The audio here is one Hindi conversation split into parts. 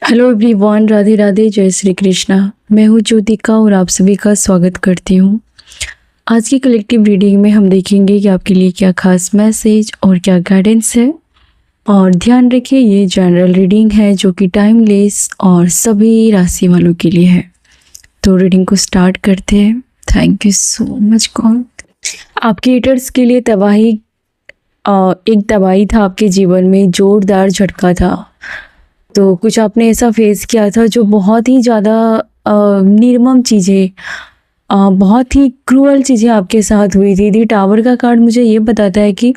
हेलो एवरीवन, राधे राधे, जय श्री कृष्णा। मैं हूँ ज्योतिका और आप सभी का स्वागत करती हूँ। आज की कलेक्टिव रीडिंग में हम देखेंगे कि आपके लिए क्या खास मैसेज और क्या गाइडेंस है। और ध्यान रखिए, ये जनरल रीडिंग है जो कि टाइमलेस और सभी राशि वालों के लिए है। तो रीडिंग को स्टार्ट करते हैं। Thank you so much God. आपके हीटर्स के लिए तबाही, एक तबाही था आपके जीवन में, जोरदार झटका था। तो कुछ आपने ऐसा फेस किया था जो बहुत ही ज़्यादा निर्मम चीज़ें, बहुत ही क्रूअल चीज़ें आपके साथ हुई थी। दी टावर का कार्ड मुझे ये बताता है कि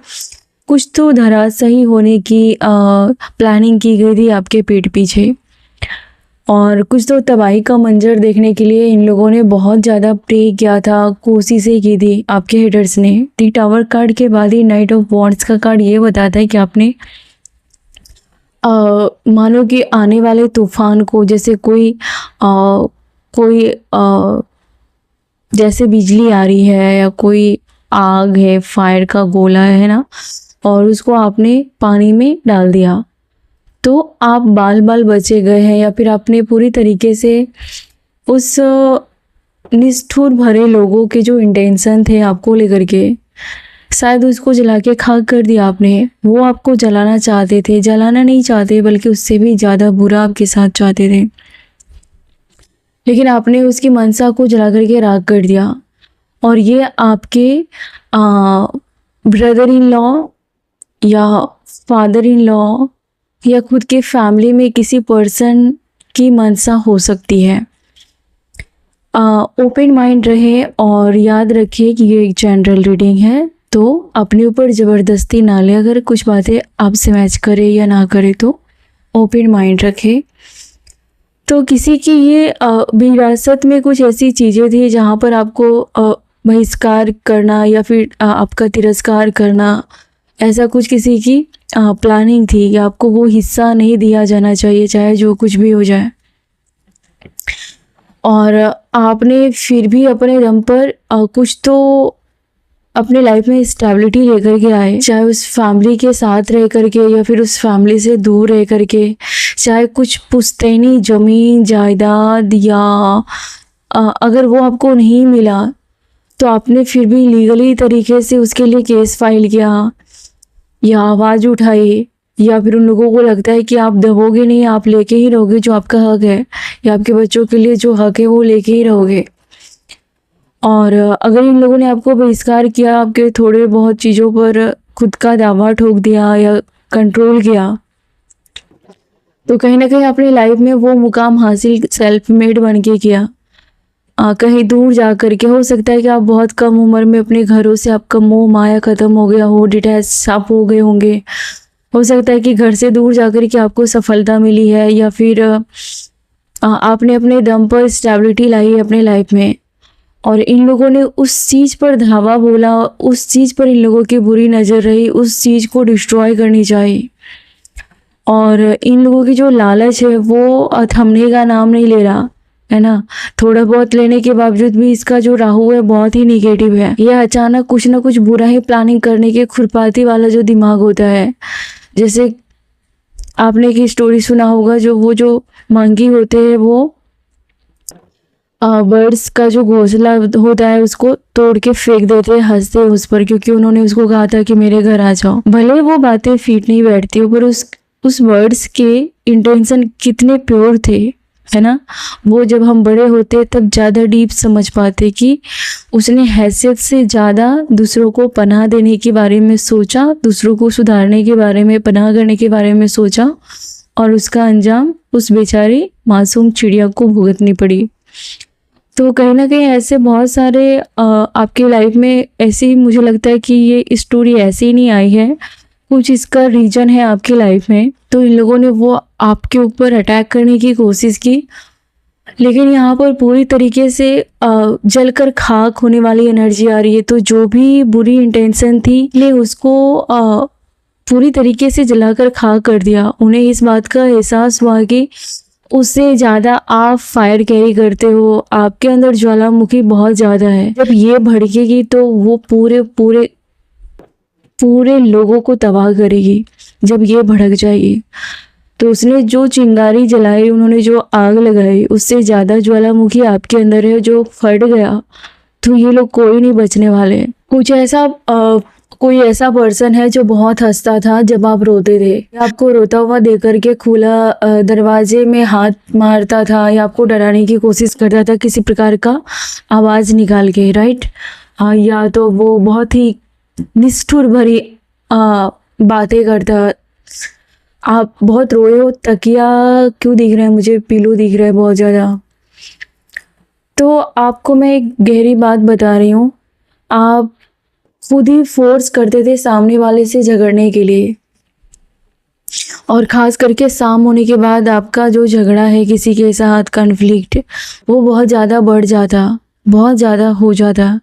कुछ तो धराशायी होने की प्लानिंग की गई थी आपके पीठ पीछे, और कुछ तो तबाही का मंजर देखने के लिए इन लोगों ने बहुत ज़्यादा प्रे किया था, कोशिशें की थी आपके हेडर्स ने। दी टावर कार्ड के बाद ही नाइट ऑफ वॉन्ड्स का कार्ड ये बताता है कि आपने मानो कि आने वाले तूफान को, जैसे कोई जैसे बिजली आ रही है या कोई आग है, फायर का गोला है ना, और उसको आपने पानी में डाल दिया तो आप बाल बाल बचे गए हैं, या फिर आपने पूरी तरीके से उस निष्ठुर भरे लोगों के जो इंटेंशन थे आपको लेकर के, शायद उसको जला के खाक कर दिया आपने। वो आपको जलाना चाहते थे, जलाना नहीं चाहते बल्कि उससे भी ज़्यादा बुरा आपके साथ चाहते थे, लेकिन आपने उसकी मनसा को जला करके राख कर दिया। और ये आपके ब्रदर इन लॉ या फादर इन लॉ या खुद के फैमिली में किसी पर्सन की मनसा हो सकती है। ओपन माइंड रहे और याद रखिए कि ये एक जनरल रीडिंग है, तो अपने ऊपर ज़बरदस्ती ना ले। अगर कुछ बातें आपसे मैच करे या ना करे तो ओपन माइंड रखे। तो किसी की ये विरासत में कुछ ऐसी चीज़ें थी जहाँ पर आपको बहिष्कार करना या फिर आपका तिरस्कार करना, ऐसा कुछ किसी की प्लानिंग थी कि आपको वो हिस्सा नहीं दिया जाना चाहिए, चाहे जो कुछ भी हो जाए। और आपने फिर भी अपने दम पर कुछ तो अपने लाइफ में स्टेबिलिटी लेकर के आए, चाहे उस फैमिली के साथ रह करके या फिर उस फैमिली से दूर रह करके, चाहे कुछ पुश्तैनी ज़मीन जायदाद या अगर वो आपको नहीं मिला तो आपने फिर भी लीगली तरीके से उसके लिए केस फाइल किया या आवाज़ उठाई, या फिर उन लोगों को लगता है कि आप दबोगे नहीं, आप लेके ही रहोगे जो आपका हक है, या आपके बच्चों के लिए जो हक है वो लेके ही रहोगे। और अगर इन लोगों ने आपको बहिष्कार किया, आपके थोड़े बहुत चीज़ों पर खुद का दावा ठोक दिया या कंट्रोल किया, तो कहीं ना कहीं अपनी लाइफ में वो मुकाम हासिल सेल्फ मेड बन के किया। कहीं दूर जा कर के, हो सकता है कि आप बहुत कम उम्र में अपने घरों से आपका मोह माया ख़त्म हो गया हो, डिटैच आप हो गए होंगे। हो सकता है कि घर से दूर जा कर के आपको सफलता मिली है, या फिर आपने अपने दम पर स्टेबिलिटी लाई है अपने लाइफ में, और इन लोगों ने उस चीज़ पर धावा बोला, उस चीज़ पर इन लोगों की बुरी नज़र रही, उस चीज़ को डिस्ट्रॉय करनी चाहिए। और इन लोगों की जो लालच है वो थमने का नाम नहीं ले रहा है ना। थोड़ा बहुत लेने के बावजूद भी इसका जो राहु है बहुत ही निगेटिव है। यह अचानक कुछ ना कुछ बुरा ही प्लानिंग करने के खुरपाती वाला जो दिमाग होता है, जैसे आपने की स्टोरी सुना होगा, जो मंकी होते हैं वो बर्ड्स का जो घोंसला होता है उसको तोड़ के फेंक देते हैं, हंसते हैं उस पर, क्योंकि उन्होंने उसको कहा था कि मेरे घर आ जाओ। भले वो बातें फीट नहीं बैठती हो, पर उस बर्ड्स के इंटेंशन कितने प्योर थे, है ना। वो जब हम बड़े होते तब ज़्यादा डीप समझ पाते कि उसने हैसियत से ज़्यादा दूसरों को पनाह देने के बारे में सोचा, दूसरों को सुधारने के बारे में, पनाह करने के बारे में सोचा, और उसका अंजाम उस बेचारी मासूम चिड़िया को भुगतनी पड़ी। तो कहीं ना कहीं ऐसे बहुत सारे आपकी लाइफ में ऐसी, मुझे लगता है कि ये स्टोरी ऐसे ही नहीं आई है, कुछ इसका रीजन है आपकी लाइफ में। तो इन लोगों ने वो आपके ऊपर अटैक करने की कोशिश की, लेकिन यहाँ पर पूरी तरीके से जलकर खाक होने वाली एनर्जी आ रही है। तो जो भी बुरी इंटेंशन थी ने उसको पूरी तरीके से जलाकर खाक कर दिया। उन्हें इस बात का एहसास हुआ कि उससे ज़्यादा आप फायर कैरी करते हो, आपके अंदर ज्वालामुखी बहुत ज़्यादा है। जब ये भड़केगी तो वो पूरे पूरे पूरे लोगों को तबाह करेगी, जब ये भड़क जाएगी। तो उसने जो चिंगारी जलाई, उन्होंने जो आग लगाई, उससे ज़्यादा ज्वालामुखी आपके अंदर है जो फट गया। तो ये लोग कोई नहीं बचने वाले। कुछ ऐसा कोई ऐसा पर्सन है जो बहुत हंसता था जब आप रोते थे, आपको रोता हुआ देख करके खुला दरवाजे में हाथ मारता था या आपको डराने की कोशिश करता था किसी प्रकार का आवाज़ निकाल के, राइट। या तो वो बहुत ही निष्ठुर भरी बातें करता। आप बहुत रोए हो, तकिया क्यों दिख रहा है मुझे, पिलो दिख रहा है बहुत ज़्यादा। तो आपको मैं एक गहरी बात बता रही हूँ, आप खुद ही फोर्स करते थे सामने वाले से झगड़ने के लिए, और ख़ास करके शाम होने के बाद आपका जो झगड़ा है किसी के साथ, कन्फ्लिक्ट, वो बहुत ज़्यादा बढ़ जाता, बहुत ज़्यादा हो जाता।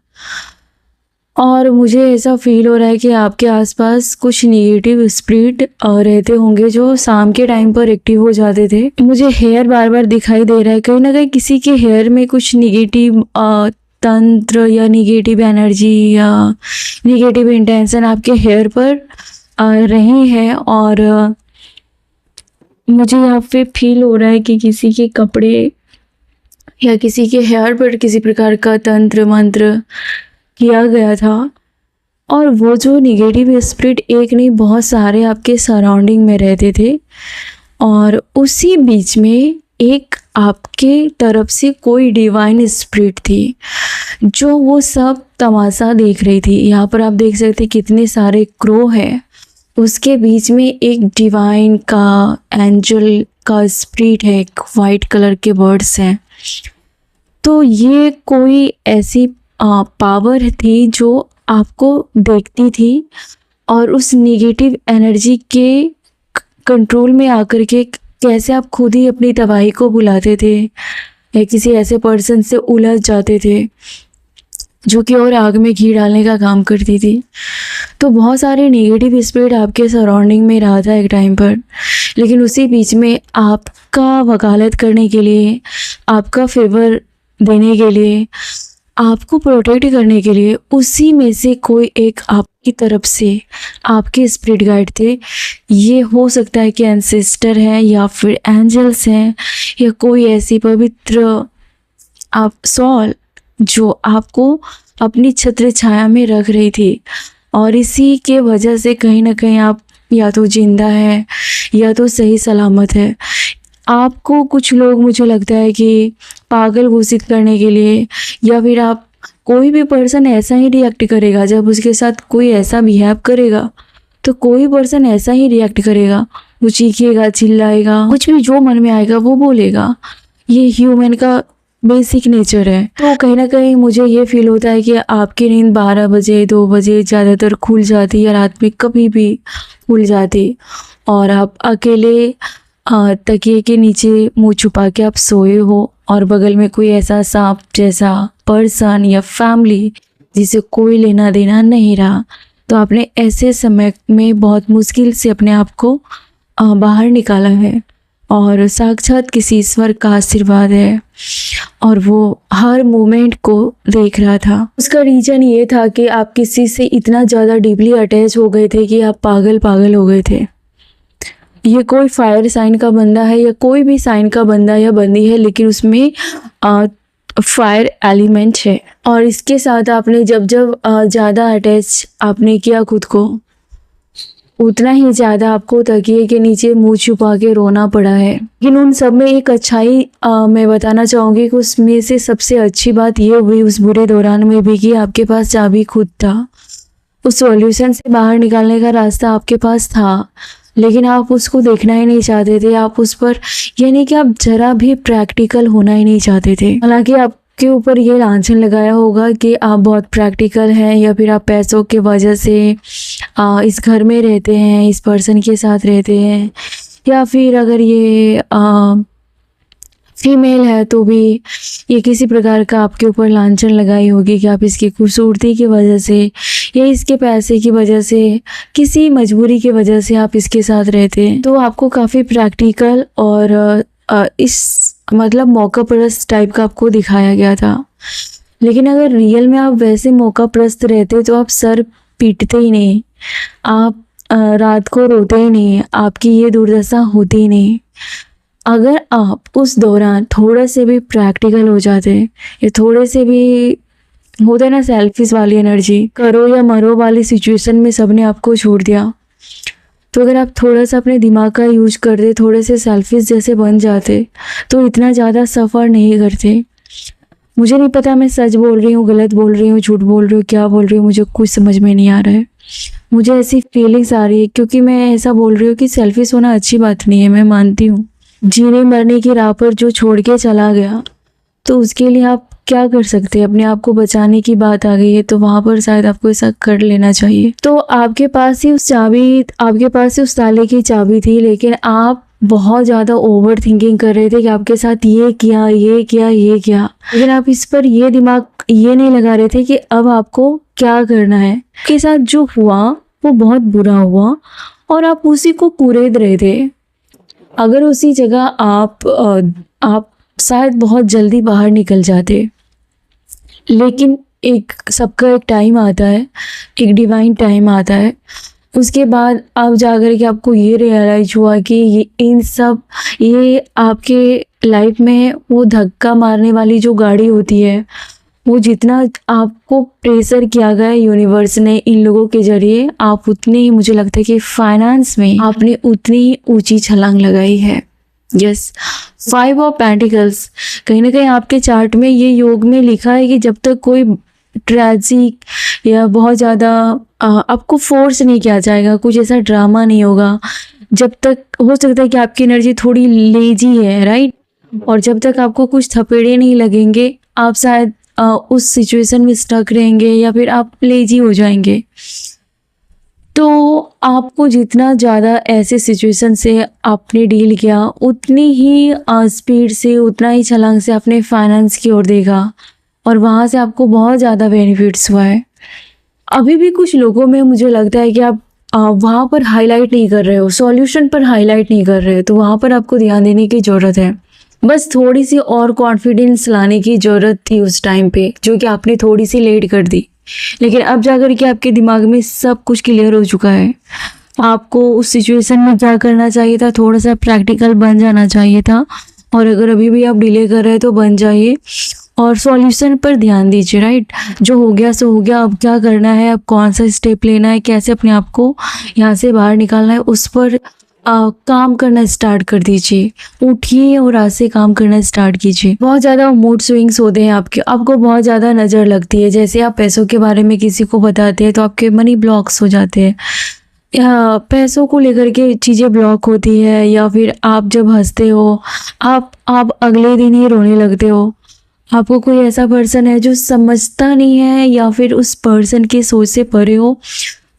और मुझे ऐसा फील हो रहा है कि आपके आसपास कुछ नेगेटिव स्पिरिट रहते होंगे जो शाम के टाइम पर एक्टिव हो जाते थे। मुझे हेयर बार बार दिखाई दे रहा है, कहीं ना कहीं किसी के हेयर में कुछ नेगेटिव तंत्र या नेगेटिव एनर्जी या नेगेटिव इंटेंशन आपके हेयर पर रही है। और मुझे यहाँ पे फील हो रहा है कि किसी के कपड़े या किसी के हेयर पर किसी प्रकार का तंत्र मंत्र किया गया था। और वो जो नेगेटिव स्पिरिट एक नहीं बहुत सारे आपके सराउंडिंग में रहते थे, और उसी बीच में एक आपके तरफ से कोई डिवाइन स्पिरिट थी जो वो सब तमाशा देख रही थी। यहाँ पर आप देख सकते कितने सारे क्रो हैं, उसके बीच में एक डिवाइन का, एंजल का स्पिरिट है, एक वाइट कलर के बर्ड्स हैं। तो ये कोई ऐसी पावर थी जो आपको देखती थी और उस नेगेटिव एनर्जी के कंट्रोल में आकर के कैसे आप खुद ही अपनी तबाही को बुलाते थे या किसी ऐसे पर्सन से उलझ जाते थे जो कि और आग में घी डालने का काम करती थी। तो बहुत सारे नेगेटिव स्पिरिट आपके सराउंडिंग में रहा था एक टाइम पर, लेकिन उसी बीच में आपका वकालत करने के लिए, आपका फेवर देने के लिए, आपको प्रोटेक्ट करने के लिए उसी में से कोई एक आपकी तरफ से आपके स्पिरिट गाइड थे। ये हो सकता है कि एंसेस्टर हैं या फिर एंजल्स हैं या कोई ऐसी पवित्र आप सॉल जो आपको अपनी छत्र छाया में रख रही थी, और इसी के वजह से कहीं ना कहीं आप या तो जिंदा है या तो सही सलामत है। आपको कुछ लोग, मुझे लगता है कि पागल घोषित करने के लिए, या फिर आप कोई भी पर्सन ऐसा ही रिएक्ट करेगा जब उसके साथ कोई ऐसा बिहेव करेगा, तो कोई पर्सन ऐसा ही रिएक्ट करेगा, वो चीखेगा, चिल्लाएगा, कुछ भी जो मन में आएगा वो बोलेगा। ये ह्यूमन का बेसिक नेचर है। तो कहीं ना कहीं मुझे ये फील होता है कि आपकी नींद 12 बजे 2 बजे ज़्यादातर खुल जाती या रात में कभी भी खुल जाती, और आप अकेले तकिए के नीचे मुंह छुपा के आप सोए हो और बगल में कोई ऐसा सांप जैसा पर्सन या फैमिली जिसे कोई लेना देना नहीं रहा, तो आपने ऐसे समय में बहुत मुश्किल से अपने आप को बाहर निकाला है। और साक्षात किसी ईश्वर का आशीर्वाद है, और वो हर मोमेंट को देख रहा था। उसका रीज़न ये था कि आप किसी से इतना ज़्यादा डीपली अटैच हो गए थे कि आप पागल पागल हो गए थे। ये कोई फायर साइन का बंदा है या कोई भी साइन का बंदा या बंदी है, लेकिन उसमें फायर एलिमेंट है। और इसके साथ आपने जब जब ज़्यादा अटैच आपने किया खुद को, उतना ही ज़्यादा आपको तकिए के नीचे मुंह छुपा के रोना पड़ा है। लेकिन उन सब में एक अच्छाई मैं बताना चाहूँगी कि उसमें से सबसे अच्छी बात ये हुई उस बुरे दौरान में भी कि आपके पास चाबी खुद था। उस सॉल्यूशन से बाहर निकालने का रास्ता आपके पास था, लेकिन आप उसको देखना ही नहीं चाहते थे। आप उस पर, यानी कि आप जरा भी प्रैक्टिकल होना ही नहीं चाहते थे। हालांकि आपके ऊपर ये लांछन लगाया होगा कि आप बहुत प्रैक्टिकल हैं, या फिर आप पैसों की वजह से इस घर में रहते हैं, इस पर्सन के साथ रहते हैं, या फिर अगर ये फीमेल है तो भी ये किसी प्रकार का आपके ऊपर लांछन लगाई होगी कि आप इसकी खूबसूरती की वजह से या इसके पैसे की वजह से, किसी मजबूरी की वजह से आप इसके साथ रहते हैं। तो आपको काफ़ी प्रैक्टिकल और इस मतलब मौका परस्त टाइप का आपको दिखाया गया था। लेकिन अगर रियल में आप वैसे मौका परस्त रहते तो आप सर पीटते ही नहीं, आप रात को रोते ही नहीं, आपकी ये दुर्दशा होती ही नहीं। अगर आप उस दौरान थोड़ा से भी प्रैक्टिकल हो जाते या थोड़े से भी होता है ना सेल्फिश वाली एनर्जी, करो या मरो वाली सिचुएशन में सबने आपको छोड़ दिया, तो अगर आप थोड़ा सा अपने दिमाग का यूज करते, थोड़े से सेल्फिश जैसे बन जाते, तो इतना ज़्यादा सफ़र नहीं करते। मुझे नहीं पता मैं सच बोल रही हूँ, गलत बोल रही हूँ, झूठ बोल रही हूँ, क्या बोल रही हूँ, मुझे कुछ समझ में नहीं आ रहा है। मुझे ऐसी फीलिंग्स आ रही है क्योंकि मैं ऐसा बोल रही हूँ कि सेल्फिश होना अच्छी बात नहीं है, मैं मानती हूँ। जीने मरने की राह पर जो छोड़ के चला गया, तो उसके लिए आप क्या कर सकते हैं? अपने आप को बचाने की बात आ गई है तो वहाँ पर शायद आपको ऐसा कर लेना चाहिए। तो आपके पास ही उस ताले की चाबी थी, लेकिन आप बहुत ज़्यादा ओवर थिंकिंग कर रहे थे कि आपके साथ ये किया, लेकिन आप इस पर ये दिमाग ये नहीं लगा रहे थे कि अब आपको क्या करना है। आपके साथ जो हुआ वो बहुत बुरा हुआ और आप उसी को कुरेद रहे थे। अगर उसी जगह आप शायद बहुत जल्दी बाहर निकल जाते, लेकिन सबका एक टाइम आता है, एक डिवाइन टाइम आता है। उसके बाद अब जाकर के आपको ये रियलाइज हुआ कि ये आपके लाइफ में वो धक्का मारने वाली जो गाड़ी होती है, वो जितना आपको प्रेशर किया गया यूनिवर्स ने इन लोगों के जरिए, आप उतने ही, मुझे लगता है कि फाइनेंस में आपने उतनी ही ऊंची छलांग लगाई है। यस, 5 ऑफ पेंटिकल्स, कहीं ना कहीं आपके चार्ट में ये योग में लिखा है कि जब तक कोई ट्रेजिक या बहुत ज़्यादा आपको फोर्स नहीं किया जाएगा, कुछ ऐसा ड्रामा नहीं होगा, जब तक हो सकता है कि आपकी एनर्जी थोड़ी लेजी है, राइट, और जब तक आपको कुछ थपेड़े नहीं लगेंगे, आप शायद उस सिचुएशन में स्टक रहेंगे या फिर आप लेजी हो जाएंगे। तो आपको जितना ज़्यादा ऐसे सिचुएशन से आपने डील किया, उतनी ही स्पीड से, उतना ही छलांग से अपने फाइनेंस की ओर देखा और वहाँ से आपको बहुत ज़्यादा बेनिफिट्स हुआ है। अभी भी कुछ लोगों में मुझे लगता है कि आप वहाँ पर हाईलाइट नहीं कर रहे हो, सॉल्यूशन पर हाईलाइट नहीं कर रहे हो, तो वहाँ पर आपको ध्यान देने की ज़रूरत है। बस थोड़ी सी और कॉन्फिडेंस लाने की ज़रूरत थी उस टाइम पे, जो कि आपने थोड़ी सी लेट कर दी, लेकिन अब जाकर के आपके दिमाग में सब कुछ क्लियर हो चुका है। आपको उस सिचुएशन में क्या करना चाहिए था, थोड़ा सा प्रैक्टिकल बन जाना चाहिए था, और अगर अभी भी आप डिले कर रहे हैं तो बन जाइए और सॉल्यूशन पर ध्यान दीजिए, राइट। जो हो गया सो हो गया, अब क्या करना है, अब कौन सा स्टेप लेना है, कैसे अपने आप को यहाँ से बाहर निकालना है, उस पर काम करना स्टार्ट कर दीजिए। उठिए और आज से काम करना स्टार्ट कीजिए। बहुत ज़्यादा मूड स्विंग्स होते हैं आपको बहुत ज़्यादा नज़र लगती है। जैसे आप पैसों के बारे में किसी को बताते हैं तो आपके मनी ब्लॉक्स हो जाते हैं, या पैसों को लेकर के चीज़ें ब्लॉक होती है, या फिर आप जब हंसते हो आप अगले दिन ही रोने लगते हो। आपको कोई ऐसा पर्सन है जो समझता नहीं है, या फिर उस पर्सन की सोच से परे हो,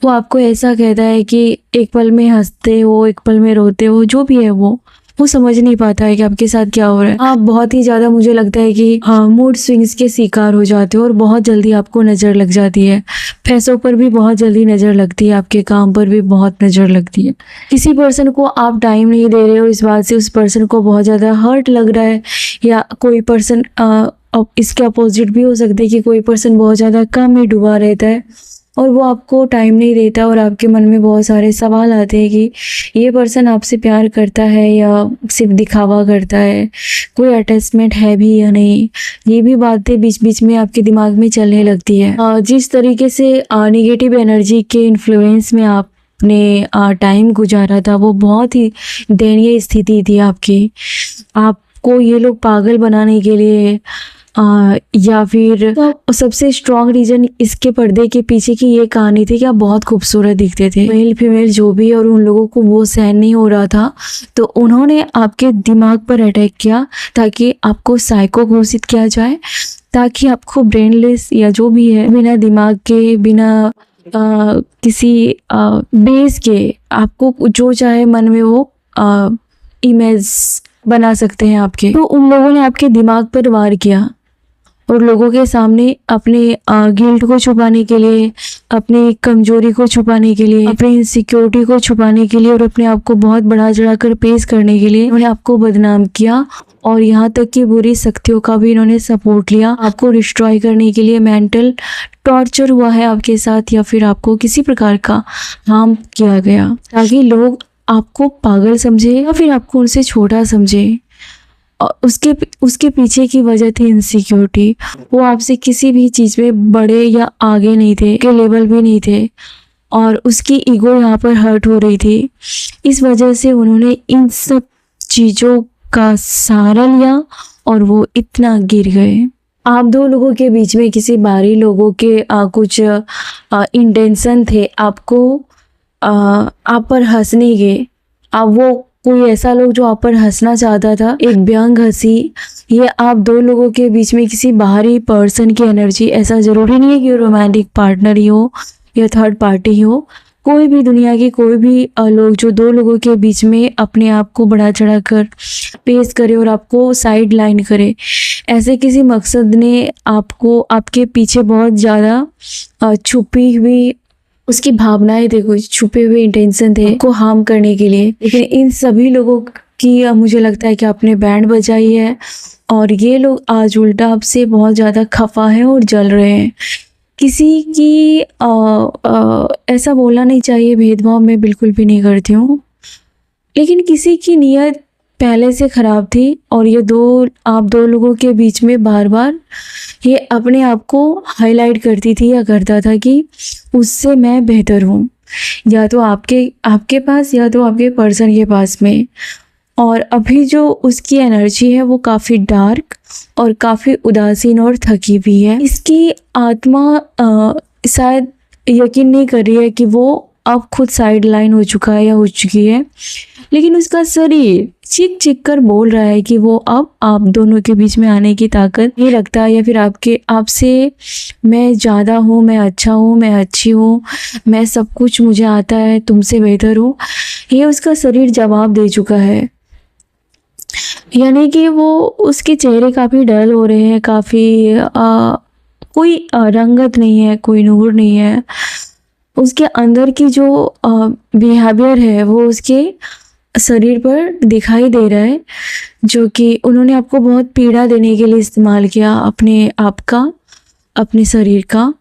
वो आपको ऐसा कहता है कि एक पल में हंसते हो, एक पल में रोते हो, जो भी है वो समझ नहीं पाता है कि आपके साथ क्या हो रहा है। आप बहुत ही ज़्यादा, मुझे लगता है कि मूड स्विंग्स के शिकार हो जाते हो और बहुत जल्दी आपको नज़र लग जाती है। पैसों पर भी बहुत जल्दी नज़र लगती है, आपके काम पर भी बहुत नज़र लगती है। किसी पर्सन को आप टाइम नहीं दे रहे हो, इस बात से उस पर्सन को बहुत ज़्यादा हर्ट लग रहा है, या कोई पर्सन इसके अपोजिट भी हो सकता है कि कोई पर्सन बहुत ज़्यादा काम में डूबा रहता है और वो आपको टाइम नहीं देता, और आपके मन में बहुत सारे सवाल आते हैं कि ये पर्सन आपसे प्यार करता है या सिर्फ दिखावा करता है, कोई अटैचमेंट है भी या नहीं। ये भी बातें बीच बीच में आपके दिमाग में चलने लगती है। जिस तरीके से नेगेटिव एनर्जी के इन्फ्लुएंस में आपने टाइम गुजारा था, वो बहुत ही दयनीय स्थिति थी आपकी। आपको ये लोग पागल बनाने के लिए या फिर सबसे स्ट्रॉन्ग रीजन इसके पर्दे के पीछे की ये कहानी थी कि आप बहुत खूबसूरत दिखते थे, मेल फीमेल जो भी, और उन लोगों को वो सहन नहीं हो रहा था, तो उन्होंने आपके दिमाग पर अटैक किया ताकि आपको साइको घोषित किया जाए, ताकि आपको ब्रेनलेस या जो भी है, बिना दिमाग के, बिना किसी बेस के, आपको जो चाहे मन में वो इमेज बना सकते हैं आपके। तो उन लोगों ने आपके दिमाग पर वार किया और लोगों के सामने अपने गिल्ट को छुपाने के लिए, अपनी कमजोरी को छुपाने के लिए, अपनी इनसिक्योरिटी को छुपाने के लिए और अपने आप को बहुत बड़ा चढ़ाकर पेश करने के लिए उन्होंने आपको बदनाम किया और यहाँ तक कि बुरी शक्तियों का भी इन्होंने सपोर्ट लिया। आपको डिस्ट्रॉय करने के लिए मेंटल टॉर्चर हुआ है आपके साथ, या फिर आपको किसी प्रकार का हार्म किया गया ताकि लोग आपको पागल समझे या फिर आपको उनसे छोटा समझे। और उसके पीछे की वजह थी इनसिक्योरिटी। वो आपसे किसी भी चीज़ में बड़े या आगे नहीं थे, के लेवल भी नहीं थे, और उसकी ईगो यहाँ पर हर्ट हो रही थी। इस वजह से उन्होंने इन सब चीज़ों का सहारा लिया और वो इतना गिर गए। आप दो लोगों के बीच में किसी बाहरी लोगों के कुछ इंटेंशन थे आपको आप पर हंसने के। अब वो कोई ऐसा लोग जो आप पर हंसना चाहता था, एक व्यंग हंसी, ये आप दो लोगों के बीच में किसी बाहरी पर्सन की एनर्जी। ऐसा ज़रूरी नहीं है कि रोमांटिक पार्टनर ही हो या थर्ड पार्टी ही हो, कोई भी दुनिया के कोई भी लोग जो दो लोगों के बीच में अपने आप को बढ़ा चढ़ा कर पेश करे और आपको साइड लाइन करे। ऐसे किसी मकसद ने आपको आपके पीछे बहुत ज़्यादा छुपी हुई उसकी भावनाएं देखो, छुपे हुए इंटेंशन थे को हार्म करने के लिए। लेकिन इन सभी लोगों की मुझे लगता है कि आपने बैंड बजाई है और ये लोग आज उल्टा आपसे बहुत ज़्यादा खफा हैं और जल रहे हैं। किसी की ऐसा बोलना नहीं चाहिए, भेदभाव मैं बिल्कुल भी नहीं करती हूँ, लेकिन किसी की नीयत पहले से ख़राब थी और ये आप दो लोगों के बीच में बार बार ये अपने आप को हाईलाइट करती थी या करता था कि उससे मैं बेहतर हूँ, या तो आपके पास या तो आपके पर्सन के पास में। और अभी जो उसकी एनर्जी है वो काफ़ी डार्क और काफ़ी उदासीन और थकी हुई है। इसकी आत्मा शायद यकीन नहीं कर रही है कि वो अब खुद साइड लाइन हो चुका है या हो चुकी है, लेकिन उसका शरीर चीख चीख कर बोल रहा है कि वो अब आप दोनों के बीच में आने की ताकत नहीं रखता, या फिर आपसे मैं ज़्यादा हूँ, मैं अच्छा हूँ, मैं अच्छी हूँ, मैं सब कुछ मुझे आता है, तुमसे बेहतर हूँ। ये उसका शरीर जवाब दे चुका है। यानी कि वो उसके चेहरे काफ़ी डल हो रहे हैं, काफ़ी कोई रंगत नहीं है, कोई नूर नहीं है। उसके अंदर की जो बिहेवियर है वो उसके शरीर पर दिखाई दे रहा है, जो कि उन्होंने आपको बहुत पीड़ा देने के लिए इस्तेमाल किया, अपने आप का, अपने शरीर का।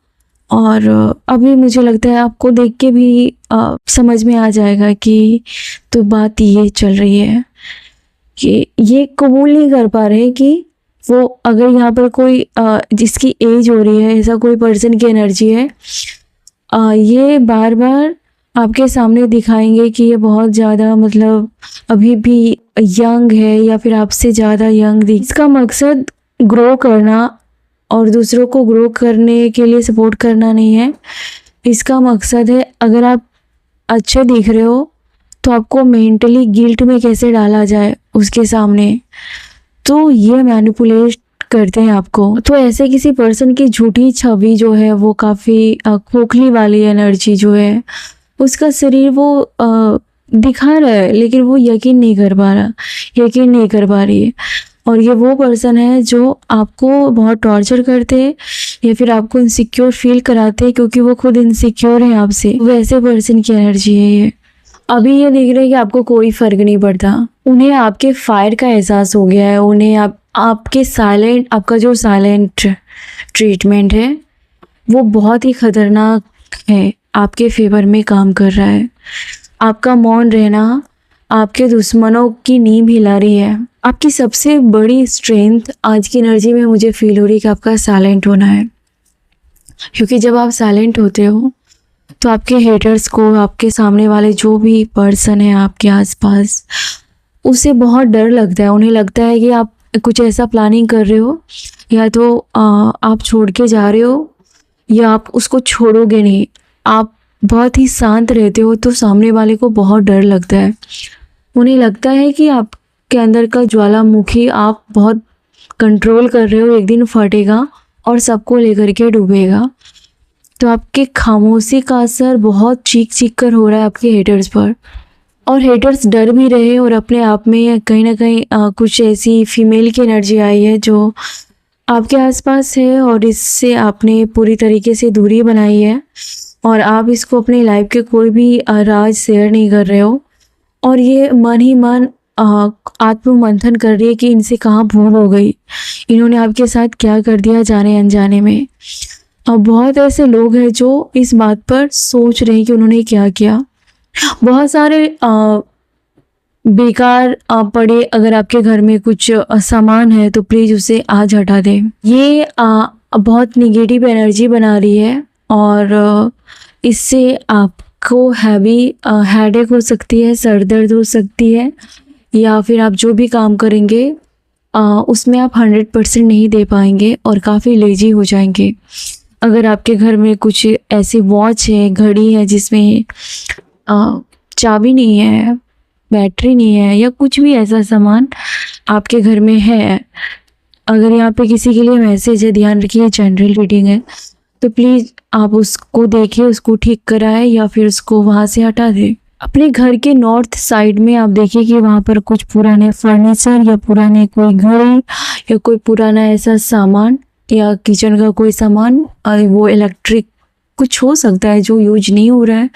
और अभी मुझे लगता है आपको देख के भी समझ में आ जाएगा कि तो बात ये चल रही है कि ये कबूल नहीं कर पा रहे कि वो अगर यहाँ पर कोई जिसकी एज हो रही है, ऐसा कोई पर्सन की एनर्जी है, ये बार बार आपके सामने दिखाएंगे कि ये बहुत ज़्यादा मतलब अभी भी यंग है या फिर आपसे ज़्यादा यंग। इसका मकसद ग्रो करना और दूसरों को ग्रो करने के लिए सपोर्ट करना नहीं है। इसका मकसद है अगर आप अच्छे दिख रहे हो तो आपको मेंटली गिल्ट में कैसे डाला जाए उसके सामने, तो ये मैनिपुलेट करते हैं आपको। तो ऐसे किसी पर्सन की झूठी छवि जो है वो काफ़ी खोखली वाली एनर्जी जो है, उसका शरीर वो दिखा रहा है लेकिन वो यकीन नहीं कर पा रही है। और ये वो पर्सन है जो आपको बहुत टॉर्चर करते हैं या फिर आपको इनसिक्योर फील कराते हैं, क्योंकि वो खुद इनसिक्योर है आपसे। वैसे पर्सन की एनर्जी है ये। अभी ये देख रहे हैं कि आपको कोई फ़र्क नहीं पड़ता, उन्हें आपके फायर का एहसास हो गया है। उन्हें आपका जो साइलेंट ट्रीटमेंट है वो बहुत ही ख़तरनाक है, आपके फेवर में काम कर रहा है। आपका मौन रहना आपके दुश्मनों की नींद हिला रही है। आपकी सबसे बड़ी स्ट्रेंथ आज की एनर्जी में मुझे फील हो रही है कि आपका साइलेंट होना है, क्योंकि जब आप साइलेंट होते हो तो आपके हेटर्स को, आपके सामने वाले जो भी पर्सन है आपके आसपास, उसे बहुत डर लगता है। उन्हें लगता है कि आप कुछ ऐसा प्लानिंग कर रहे हो, या तो आप छोड़ के जा रहे हो या आप उसको छोड़ोगे नहीं। आप बहुत ही शांत रहते हो तो सामने वाले को बहुत डर लगता है। उन्हें लगता है कि आपके अंदर का ज्वालामुखी आप बहुत कंट्रोल कर रहे हो, एक दिन फटेगा और सबको लेकर के डूबेगा। तो आपके खामोशी का असर बहुत चीख कर हो रहा है आपके हेटर्स पर, और हेटर्स डर भी रहे और अपने आप में कहीं ना कहीं कुछ ऐसी फीमेल की एनर्जी आई है जो आपके आसपास है, और इससे आपने पूरी तरीके से दूरी बनाई है और आप इसको अपनी लाइफ के कोई भी राज शेयर नहीं कर रहे हो। और ये मन ही मन आत्ममंथन कर रही है कि इनसे कहाँ भूल हो गई, इन्होंने आपके साथ क्या कर दिया जाने अनजाने में। अब बहुत ऐसे लोग हैं जो इस बात पर सोच रहे हैं कि उन्होंने क्या किया। बहुत सारे बेकार पड़े अगर आपके घर में कुछ सामान है तो प्लीज़ उसे आज हटा दें। ये बहुत निगेटिव एनर्जी बना रही है और इससे आपको हैवी हेडेक हो सकती है, सर दर्द हो सकती है, या फिर आप जो भी काम करेंगे उसमें आप 100% नहीं दे पाएंगे और काफ़ी लेजी हो जाएंगे। अगर आपके घर में कुछ ऐसी वॉच है, घड़ी है जिसमें चाबी नहीं है, बैटरी नहीं है, या कुछ भी ऐसा सामान आपके घर में है, अगर यहाँ पे किसी के लिए मैसेज है, ध्यान रखिए जनरल रीडिंग है, तो प्लीज़ आप उसको देखिए, उसको ठीक कराएं या फिर उसको वहाँ से हटा दें। अपने घर के नॉर्थ साइड में आप देखिए कि वहाँ पर कुछ पुराने फर्नीचर या पुराने कोई घड़ी या कोई पुराना ऐसा सामान या किचन का कोई सामान, वो इलेक्ट्रिक कुछ हो सकता है जो यूज नहीं हो रहा है,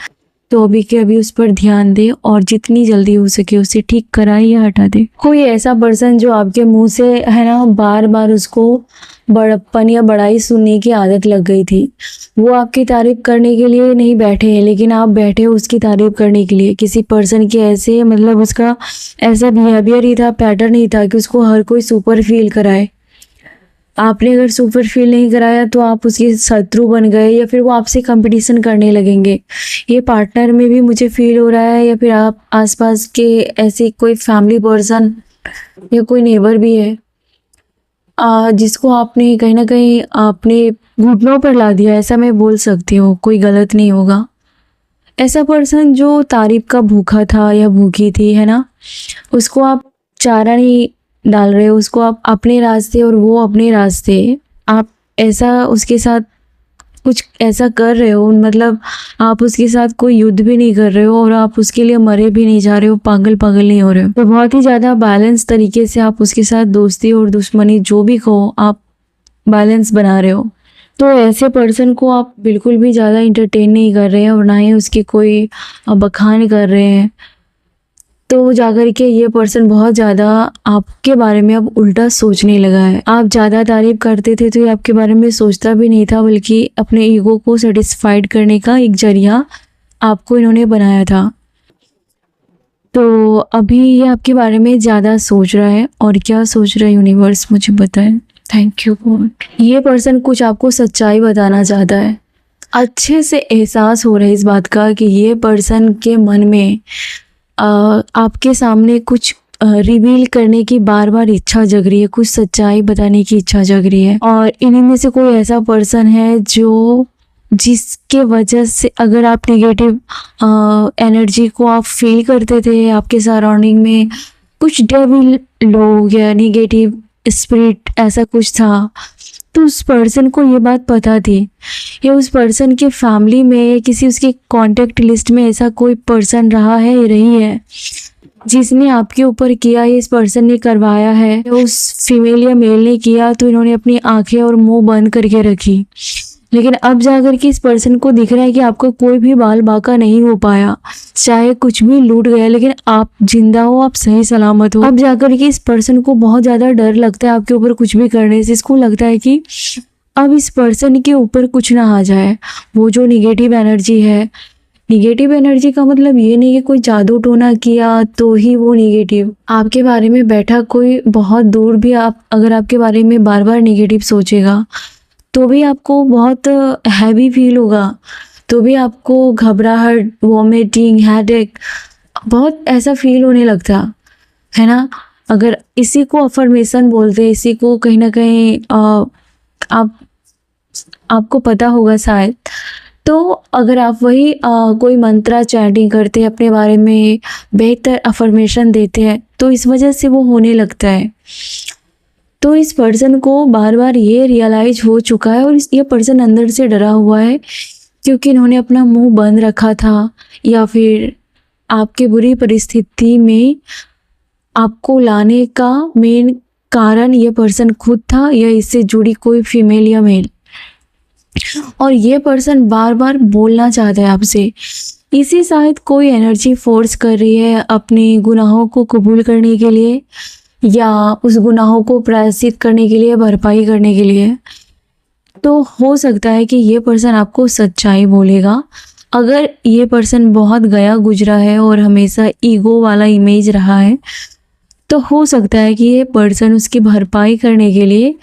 तो अभी के अभी उस पर ध्यान दें और जितनी जल्दी हो सके उसे ठीक कराएं या हटा दें। कोई ऐसा पर्सन जो आपके मुंह से है ना बार बार उसको बड़प्पन या बड़ाई सुनने की आदत लग गई थी, वो आपकी तारीफ करने के लिए नहीं बैठे हैं, लेकिन आप बैठे हो उसकी तारीफ करने के लिए। किसी पर्सन के ऐसे मतलब उसका ऐसा बिहेवियर ही था, पैटर्न ही था कि उसको हर कोई सुपर फील कराए। आपने अगर सुपर फील नहीं कराया तो आप उसके शत्रु बन गए या फिर वो आपसे कंपटीशन करने लगेंगे। ये पार्टनर में भी मुझे फील हो रहा है, या फिर आप आसपास के ऐसे कोई फैमिली पर्सन या कोई नेबर भी है जिसको आपने कहीं ना कहीं अपने घुटनों पर ला दिया, ऐसा मैं बोल सकती हूँ, कोई गलत नहीं होगा। ऐसा पर्सन जो तारीफ का भूखा था या भूखी थी, है ना, उसको आप चारा नहीं डाल रहे हो, उसको आप अपने रास्ते और वो अपने रास्ते, आप ऐसा उसके साथ कुछ ऐसा कर रहे हो, मतलब आप उसके साथ कोई युद्ध भी नहीं कर रहे हो और आप उसके लिए मरे भी नहीं जा रहे हो, पागल पागल नहीं हो रहे हो, तो बहुत ही ज़्यादा बैलेंस तरीके से आप उसके साथ दोस्ती और दुश्मनी जो भी कहो आप बैलेंस बना रहे हो। तो ऐसे पर्सन को आप बिल्कुल भी ज़्यादा इंटरटेन नहीं कर रहे हैं और ना ही उसकी कोई बखान कर रहे हैं, तो जाकर के ये पर्सन बहुत ज़्यादा आपके बारे में अब उल्टा सोचने लगा है। आप ज़्यादा तारीफ करते थे तो ये आपके बारे में सोचता भी नहीं था, बल्कि अपने ईगो को सेटिस्फाइड करने का एक जरिया आपको इन्होंने बनाया था। तो अभी ये आपके बारे में ज़्यादा सोच रहा है, और क्या सोच रहा है यूनिवर्स मुझे बताएं। Thank you God. ये पर्सन कुछ आपको सच्चाई बताना चाहता है। अच्छे से एहसास हो रहा है इस बात का कि ये पर्सन के मन में आपके सामने कुछ रिवील करने की बार बार इच्छा जग रही है, कुछ सच्चाई बताने की इच्छा जग रही है। और इन्हीं में से कोई ऐसा पर्सन है जो जिसके वजह से अगर आप नेगेटिव एनर्जी को आप फील करते थे, आपके सराउंडिंग में कुछ डेविल लोग या नेगेटिव स्पिरिट ऐसा कुछ था, तो उस पर्सन को ये बात पता थी, या उस पर्सन के फैमिली में या किसी उसके कांटेक्ट लिस्ट में ऐसा कोई पर्सन रहा है या रही है जिसने आपके ऊपर किया, इस पर्सन ने करवाया है, उस फीमेल या मेल ने किया, तो इन्होंने अपनी आंखें और मुंह बंद करके रखी। लेकिन अब जाकर के इस पर्सन को दिख रहा है कि आपका कोई भी बाल बाका नहीं हो पाया, चाहे कुछ भी लूट गया, लेकिन आप जिंदा हो, आप सही सलामत हो। अब जाकर के इस पर्सन को बहुत ज़्यादा डर लगता है आपके ऊपर कुछ भी करने से। इसको लगता है कि अब इस पर्सन के ऊपर कुछ ना आ जाए। वो जो निगेटिव एनर्जी है, निगेटिव एनर्जी का मतलब ये नहीं कि कोई जादू टोना किया तो ही वो निगेटिव, आपके बारे में बैठा कोई बहुत दूर भी आप अगर आपके बारे में बार बार निगेटिव सोचेगा तो भी आपको बहुत हैवी फील होगा, तो भी आपको घबराहट, वॉमिटिंग, हेडेक बहुत ऐसा फील होने लगता है ना। अगर इसी को अफर्मेशन बोलते हैं, इसी को कहीं ना कहीं आपको पता होगा शायद। तो अगर आप वही कोई मंत्रा चैंटिंग करते हैं, अपने बारे में बेहतर अफर्मेशन देते हैं, तो इस वजह से वो होने लगता है। तो इस पर्सन को बार बार ये रियलाइज हो चुका है और ये पर्सन अंदर से डरा हुआ है, क्योंकि इन्होंने अपना मुंह बंद रखा था, या फिर आपके बुरी परिस्थिति में आपको लाने का मेन कारण ये पर्सन खुद था, या इससे जुड़ी कोई फीमेल या मेल। और ये पर्सन बार बार बोलना चाहता है आपसे इसी शायद कोई एनर्जी फोर्स कर रही है अपने गुनाहों को कबूल करने के लिए, या उस गुनाहों को प्रायश्चित करने के लिए, भरपाई करने के लिए। तो हो सकता है कि ये पर्सन आपको सच्चाई बोलेगा। अगर ये पर्सन बहुत गया गुजरा है और हमेशा ईगो वाला इमेज रहा है, तो हो सकता है कि ये पर्सन उसकी भरपाई करने के लिए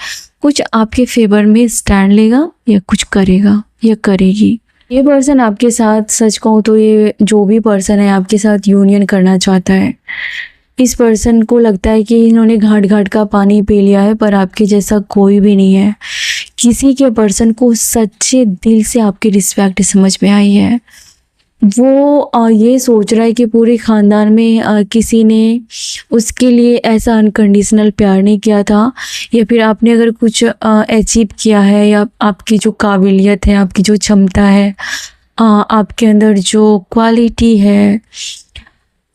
कुछ आपके फेवर में स्टैंड लेगा, या कुछ करेगा या करेगी। ये पर्सन आपके साथ, सच कहूँ तो ये जो भी पर्सन है आपके साथ यूनियन करना चाहता है। इस पर्सन को लगता है कि इन्होंने घाट घाट का पानी पी लिया है, पर आपके जैसा कोई भी नहीं है। किसी के पर्सन को सच्चे दिल से आपकी रिस्पेक्ट समझ में आई है। वो ये सोच रहा है कि पूरे ख़ानदान में किसी ने उसके लिए ऐसा अनकंडीशनल प्यार नहीं किया था, या फिर आपने अगर कुछ अचीव किया है, या आपकी जो काबिलियत है, आपकी जो क्षमता है, आपके अंदर जो क्वालिटी है,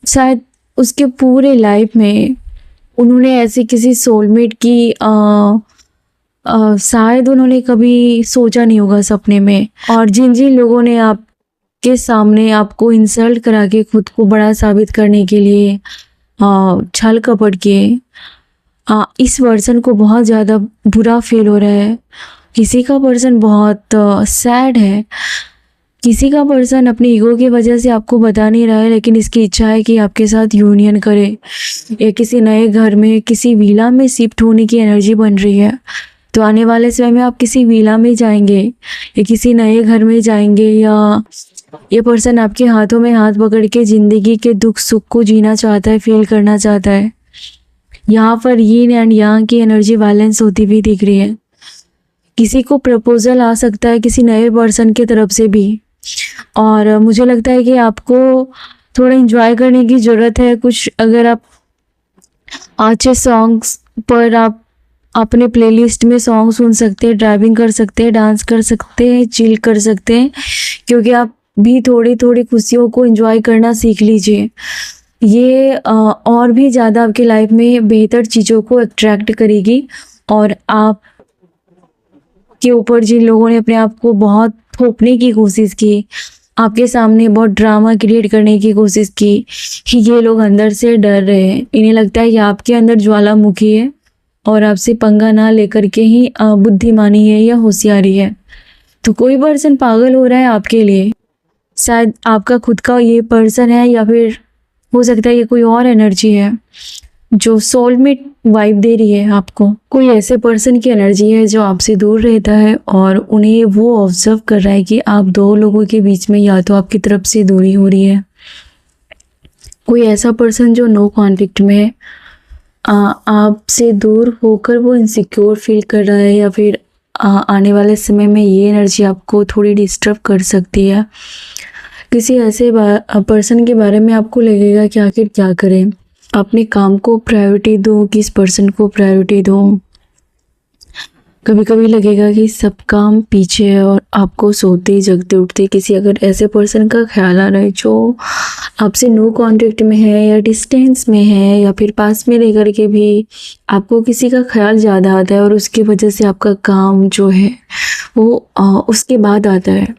शायद उसके पूरे लाइफ में उन्होंने ऐसे किसी सोलमेट की शायद उन्होंने कभी सोचा नहीं होगा सपने में। और जिन जिन लोगों ने आपके सामने आपको इंसल्ट करा के खुद को बड़ा साबित करने के लिए छल कपट किए, इस पर्सन को बहुत ज़्यादा बुरा फील हो रहा है। किसी का पर्सन बहुत सैड है। किसी का पर्सन अपनी ईगो की वजह से आपको बता नहीं रहा है, लेकिन इसकी इच्छा है कि आपके साथ यूनियन करे, या किसी नए घर में, किसी विला में शिफ्ट होने की एनर्जी बन रही है। तो आने वाले समय में आप किसी विला में जाएंगे, या किसी नए घर में जाएंगे, या ये पर्सन आपके हाथों में हाथ पकड़ के ज़िंदगी के दुख सुख को जीना चाहता है, फील करना चाहता है। यहाँ पर यीन एंड यांग की एनर्जी बैलेंस होती हुई दिख रही है। किसी को प्रपोजल आ सकता है किसी नए पर्सन की तरफ से भी, और मुझे लगता है कि आपको थोड़ा एंजॉय करने की ज़रूरत है। कुछ अगर आप अच्छे सॉन्ग्स पर आप अपने प्लेलिस्ट में सॉन्ग सुन सकते हैं, ड्राइविंग कर सकते हैं, डांस कर सकते हैं, चिल कर सकते हैं, क्योंकि आप भी थोड़ी थोड़ी खुशियों को एंजॉय करना सीख लीजिए। ये और भी ज़्यादा आपकी लाइफ में बेहतर चीज़ों को अट्रैक्ट करेगी। और आप के ऊपर जिन लोगों ने अपने आप को बहुत थोपने की कोशिश की, आपके सामने बहुत ड्रामा क्रिएट करने की कोशिश की, ये लोग अंदर से डर रहे हैं। इन्हें लगता है कि आपके अंदर ज्वालामुखी है, और आपसे पंगा ना लेकर के ही बुद्धिमानी है या होशियारी है। तो कोई पर्सन पागल हो रहा है आपके लिए। शायद आपका खुद का ये पर्सन है, या फिर हो सकता है ये कोई और एनर्जी है जो सोलमेट वाइब दे रही है आपको। कोई ऐसे पर्सन की एनर्जी है जो आपसे दूर रहता है, और उन्हें वो ऑब्जर्व कर रहा है कि आप दो लोगों के बीच में या तो आपकी तरफ से दूरी हो रही है। कोई ऐसा पर्सन जो नो कॉन्फ्लिक्ट में है, आपसे दूर होकर वो इनसिक्योर फील कर रहा है, या फिर आने वाले समय में ये एनर्जी आपको थोड़ी डिस्टर्ब कर सकती है। किसी ऐसे पर्सन के बारे में आपको लगेगा कि आखिर क्या करें, अपने काम को प्रायोरिटी दो, किस पर्सन को प्रायोरिटी दो। कभी कभी लगेगा कि सब काम पीछे है, और आपको सोते जगते उठते किसी अगर ऐसे पर्सन का ख्याल आ रहा है जो आपसे नो कांटेक्ट में है, या डिस्टेंस में है, या फिर पास में रह कर के भी आपको किसी का ख्याल ज़्यादा आता है, और उसकी वजह से आपका काम जो है वो उसके बाद आता है।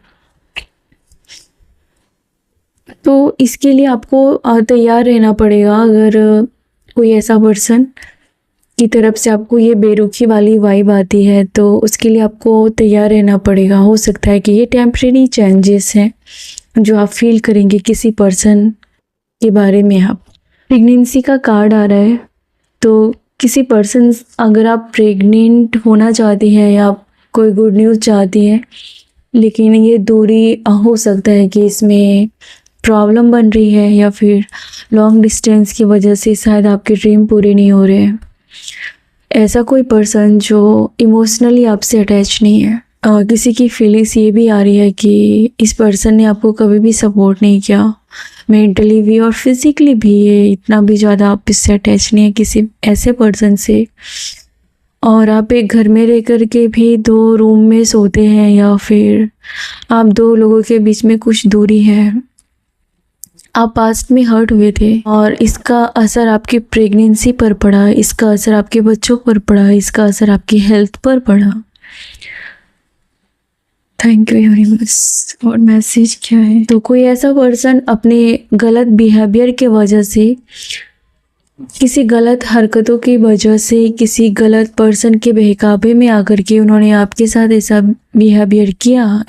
तो इसके लिए आपको तैयार रहना पड़ेगा। अगर कोई ऐसा पर्सन की तरफ से आपको ये बेरुखी वाली वाइब आती है, तो उसके लिए आपको तैयार रहना पड़ेगा। हो सकता है कि ये टेम्परेरी चेंजेस हैं जो आप फील करेंगे किसी पर्सन के बारे में। आप प्रेगनेंसी का कार्ड आ रहा है, तो किसी पर्सन, अगर आप प्रेग्नेंट होना चाहती हैं या कोई गुड न्यूज़ चाहती हैं, लेकिन ये दूरी हो सकता है कि इसमें प्रॉब्लम बन रही है, या फिर लॉन्ग डिस्टेंस की वजह से शायद आपके ड्रीम पूरे नहीं हो रहे हैं। ऐसा कोई पर्सन जो इमोशनली आपसे अटैच नहीं है। किसी की फीलिंग्स ये भी आ रही है कि इस पर्सन ने आपको कभी भी सपोर्ट नहीं किया, मेंटली भी और फिज़िकली भी। ये इतना भी ज़्यादा आप इससे अटैच नहीं है किसी ऐसे पर्सन से। और आप एक घर में रह कर के भी दो रूम में सोते हैं, या फिर आप दो लोगों के बीच में कुछ दूरी है। आप पास्ट में हर्ट हुए थे, और इसका असर आपकी प्रेगनेंसी पर पड़ा, इसका असर आपके बच्चों पर पड़ा, इसका असर आपकी हेल्थ पर पड़ा। Thank you universe. और मैसेज क्या है? तो कोई ऐसा पर्सन अपने गलत बिहेवियर के वजह से, किसी गलत हरकतों की वजह से, किसी गलत पर्सन के बहकावे में आकर के उन्होंने आपके साथ ऐसा बिहेव किया